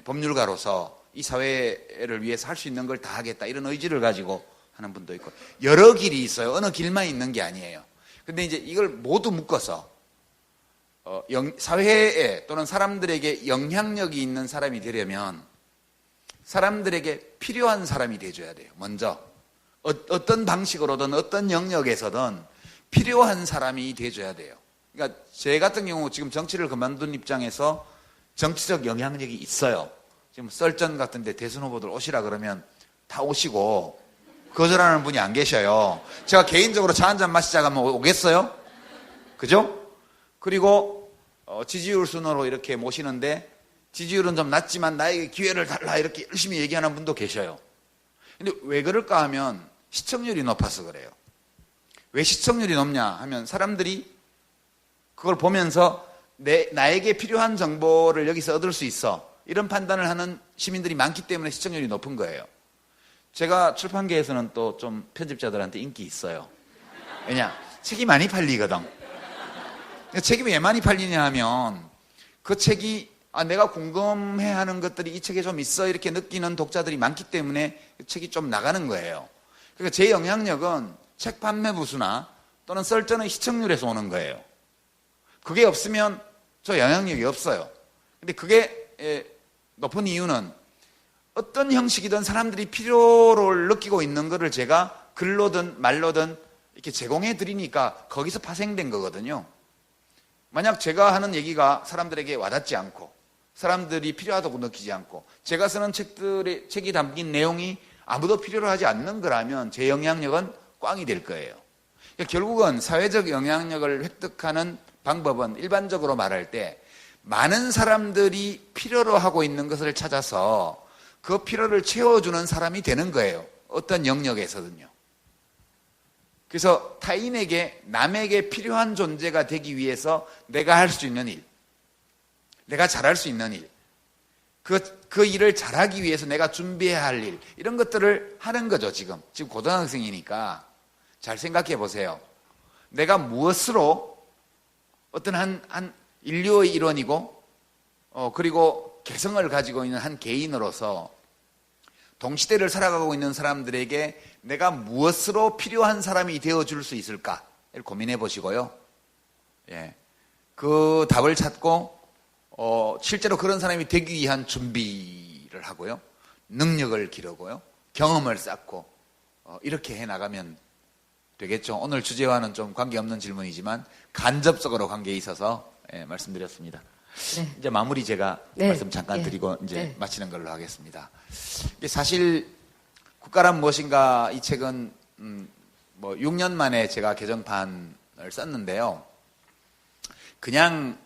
법률가로서 이 사회를 위해서 할 수 있는 걸 다 하겠다 이런 의지를 가지고 하는 분도 있고 여러 길이 있어요. 어느 길만 있는 게 아니에요. 근데 이제 이걸 모두 묶어서 사회에 또는 사람들에게 영향력이 있는 사람이 되려면 사람들에게 필요한 사람이 돼줘야 돼요. 먼저 어떤 방식으로든 어떤 영역에서든 필요한 사람이 돼줘야 돼요. 그러니까 제 같은 경우 지금 정치를 그만둔 입장에서 정치적 영향력이 있어요. 지금 썰전 같은 데 대선 후보들 오시라 그러면 다 오시고 거절하는 분이 안 계셔요. 제가 개인적으로 차 한잔 마시자고 하면 오겠어요? 그죠? 그리고 지지율 순으로 이렇게 모시는데 지지율은 좀 낮지만 나에게 기회를 달라 이렇게 열심히 얘기하는 분도 계셔요. 근데 왜 그럴까 하면 시청률이 높아서 그래요. 왜 시청률이 높냐 하면 사람들이 그걸 보면서 나에게 필요한 정보를 여기서 얻을 수 있어. 이런 판단을 하는 시민들이 많기 때문에 시청률이 높은 거예요. 제가 출판계에서는 또 좀 편집자들한테 인기 있어요. 왜냐? 책이 많이 팔리거든. 책이 왜 많이 팔리냐 하면 그 책이 내가 궁금해하는 것들이 이 책에 좀 있어 이렇게 느끼는 독자들이 많기 때문에 그 책이 좀 나가는 거예요. 그러니까 제 영향력은 책 판매 부수나 또는 썰전의 시청률에서 오는 거예요. 그게 없으면 저 영향력이 없어요. 근데 그게 높은 이유는 어떤 형식이든 사람들이 필요를 느끼고 있는 거를 제가 글로든 말로든 이렇게 제공해 드리니까 거기서 파생된 거거든요. 만약 제가 하는 얘기가 사람들에게 와닿지 않고 사람들이 필요하다고 느끼지 않고 제가 쓰는 책이 담긴 내용이 아무도 필요로 하지 않는 거라면 제 영향력은 꽝이 될 거예요. 그러니까 결국은 사회적 영향력을 획득하는 방법은 일반적으로 말할 때 많은 사람들이 필요로 하고 있는 것을 찾아서 그 필요를 채워주는 사람이 되는 거예요. 어떤 영역에서든요. 그래서 타인에게 남에게 필요한 존재가 되기 위해서 내가 할 수 있는 일, 내가 잘할 수 있는 일, 그 일을 잘하기 위해서 내가 준비해야 할 일, 이런 것들을 하는 거죠. 지금 고등학생이니까 잘 생각해 보세요. 내가 무엇으로 어떤 한 인류의 일원이고 그리고 개성을 가지고 있는 한 개인으로서 동시대를 살아가고 있는 사람들에게 내가 무엇으로 필요한 사람이 되어줄 수 있을까 고민해 보시고요. 예, 그 답을 찾고 실제로 그런 사람이 되기 위한 준비를 하고요. 능력을 기르고요. 경험을 쌓고 이렇게 해나가면 되겠죠. 오늘 주제와는 좀 관계없는 질문이지만 간접적으로 관계에 있어서 말씀드렸습니다. 네. 이제 마무리 제가 네. 말씀 잠깐 네. 드리고 이제 네. 마치는 걸로 하겠습니다. 사실 국가란 무엇인가 이 책은 6년 만에 제가 개정판을 썼는데요. 그냥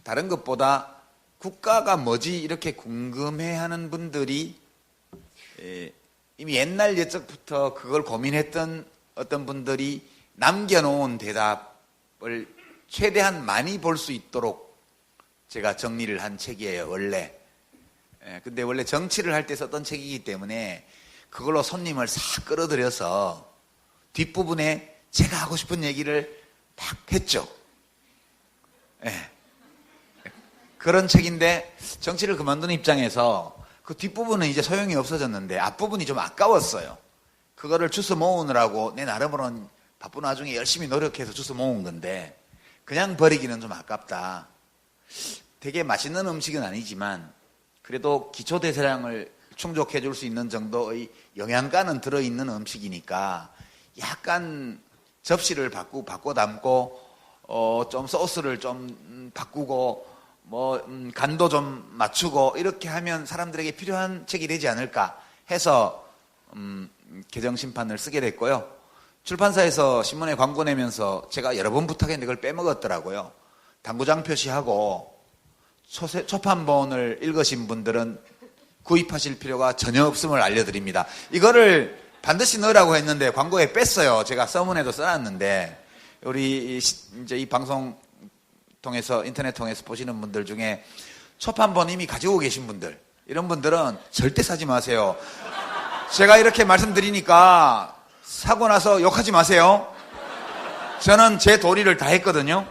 다른 것보다 국가가 뭐지 이렇게 궁금해하는 분들이 이미 옛날 옛적부터 그걸 고민했던 어떤 분들이 남겨놓은 대답을 최대한 많이 볼 수 있도록 제가 정리를 한 책이에요, 원래. 근데 원래 정치를 할 때 썼던 책이기 때문에 그걸로 손님을 싹 끌어들여서 뒷부분에 제가 하고 싶은 얘기를 막 했죠. 그런 책인데 정치를 그만둔 입장에서 그 뒷부분은 이제 소용이 없어졌는데 앞부분이 좀 아까웠어요. 그거를 주워 모으느라고 내 나름으로는 바쁜 와중에 열심히 노력해서 주워 모은 건데 그냥 버리기는 좀 아깝다. 되게 맛있는 음식은 아니지만 그래도 기초대사량을 충족해 줄 수 있는 정도의 영양가는 들어있는 음식이니까 약간 접시를 바꿔 담고 좀 소스를 좀 바꾸고 간도 좀 맞추고 이렇게 하면 사람들에게 필요한 책이 되지 않을까 해서 개정심판을 쓰게 됐고요. 출판사에서 신문에 광고 내면서 제가 여러 번 부탁했는데 그걸 빼먹었더라고요. 당구장 표시하고 초판본을 읽으신 분들은 구입하실 필요가 전혀 없음을 알려드립니다. 이거를 반드시 넣으라고 했는데 광고에 뺐어요. 제가 서문에도 써놨는데 우리 이제 이 방송 통해서 인터넷 통해서 보시는 분들 중에 초판본 이미 가지고 계신 분들, 이런 분들은 절대 사지 마세요. 제가 이렇게 말씀드리니까 사고 나서 욕하지 마세요. 저는 제 도리를 다 했거든요.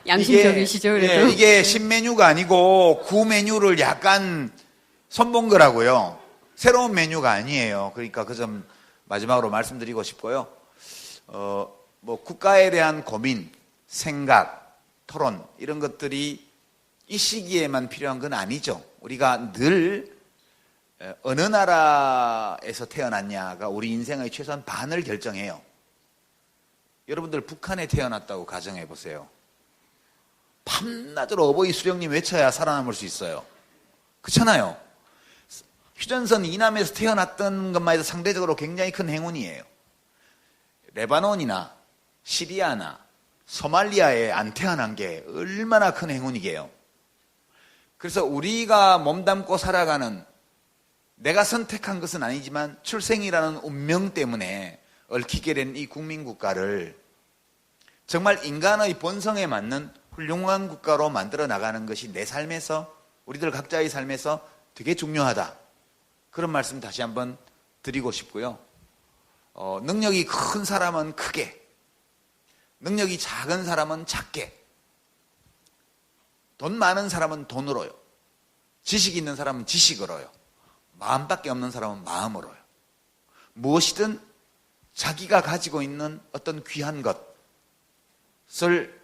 양심적이시죠, 그래도. 이게 신메뉴가 아니고 구메뉴를 약간 손본 거라고요. 새로운 메뉴가 아니에요. 그러니까 그 점 마지막으로 말씀드리고 싶고요. 국가에 대한 고민, 생각, 토론 이런 것들이 이 시기에만 필요한 건 아니죠. 우리가 늘 어느 나라에서 태어났냐가 우리 인생의 최소한 반을 결정해요. 여러분들 북한에 태어났다고 가정해 보세요. 밤낮으로 어버이 수령님 외쳐야 살아남을 수 있어요. 그렇잖아요. 휴전선 이남에서 태어났던 것만 해도 상대적으로 굉장히 큰 행운이에요. 레바논이나 시리아나 소말리아에 안 태어난 게 얼마나 큰 행운이게요. 그래서 우리가 몸담고 살아가는, 내가 선택한 것은 아니지만 출생이라는 운명 때문에 얽히게 된 이 국민국가를 정말 인간의 본성에 맞는 훌륭한 국가로 만들어 나가는 것이 내 삶에서, 우리들 각자의 삶에서 되게 중요하다. 그런 말씀 다시 한번 드리고 싶고요. 능력이 큰 사람은 크게, 능력이 작은 사람은 작게, 돈 많은 사람은 돈으로요, 지식 있는 사람은 지식으로요, 마음밖에 없는 사람은 마음으로요. 무엇이든 자기가 가지고 있는 어떤 귀한 것을,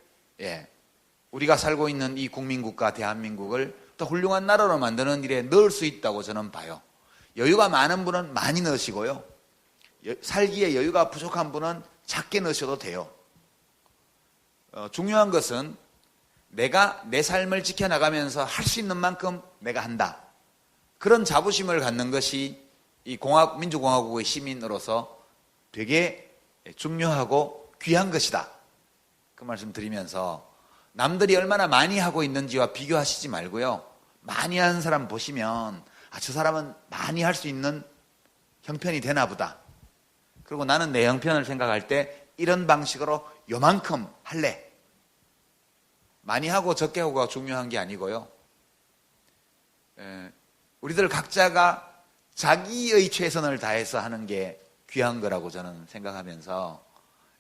우리가 살고 있는 이 국민국가 대한민국을 더 훌륭한 나라로 만드는 일에 넣을 수 있다고 저는 봐요. 여유가 많은 분은 많이 넣으시고요, 살기에 여유가 부족한 분은 작게 넣으셔도 돼요. 중요한 것은 내가 내 삶을 지켜나가면서 할 수 있는 만큼 내가 한다. 그런 자부심을 갖는 것이 이 민주공화국의 시민으로서 되게 중요하고 귀한 것이다. 그 말씀 드리면서 남들이 얼마나 많이 하고 있는지와 비교하시지 말고요. 많이 하는 사람 보시면 저 사람은 많이 할 수 있는 형편이 되나 보다. 그리고 나는 내 형편을 생각할 때 이런 방식으로 요만큼 할래. 많이 하고 적게 하고가 중요한 게 아니고요. 우리들 각자가 자기의 최선을 다해서 하는 게 귀한 거라고 저는 생각하면서,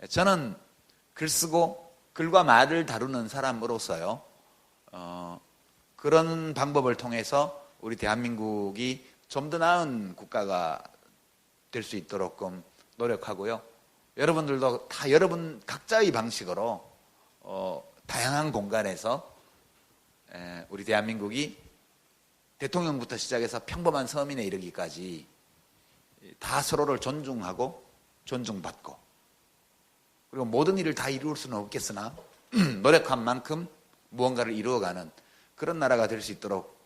저는 글 쓰고 글과 말을 다루는 사람으로서요, 그런 방법을 통해서 우리 대한민국이 좀 더 나은 국가가 될 수 있도록 노력하고요. 여러분들도 다 여러분 각자의 방식으로 다양한 공간에서 우리 대한민국이 대통령부터 시작해서 평범한 서민에 이르기까지 다 서로를 존중하고 존중받고, 그리고 모든 일을 다 이룰 수는 없겠으나 노력한 만큼 무언가를 이루어가는 그런 나라가 될 수 있도록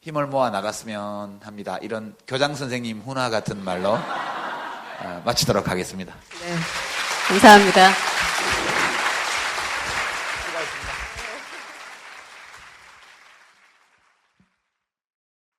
힘을 모아 나갔으면 합니다. 이런 교장 선생님 훈화 같은 말로 마치도록 하겠습니다. 네, 감사합니다.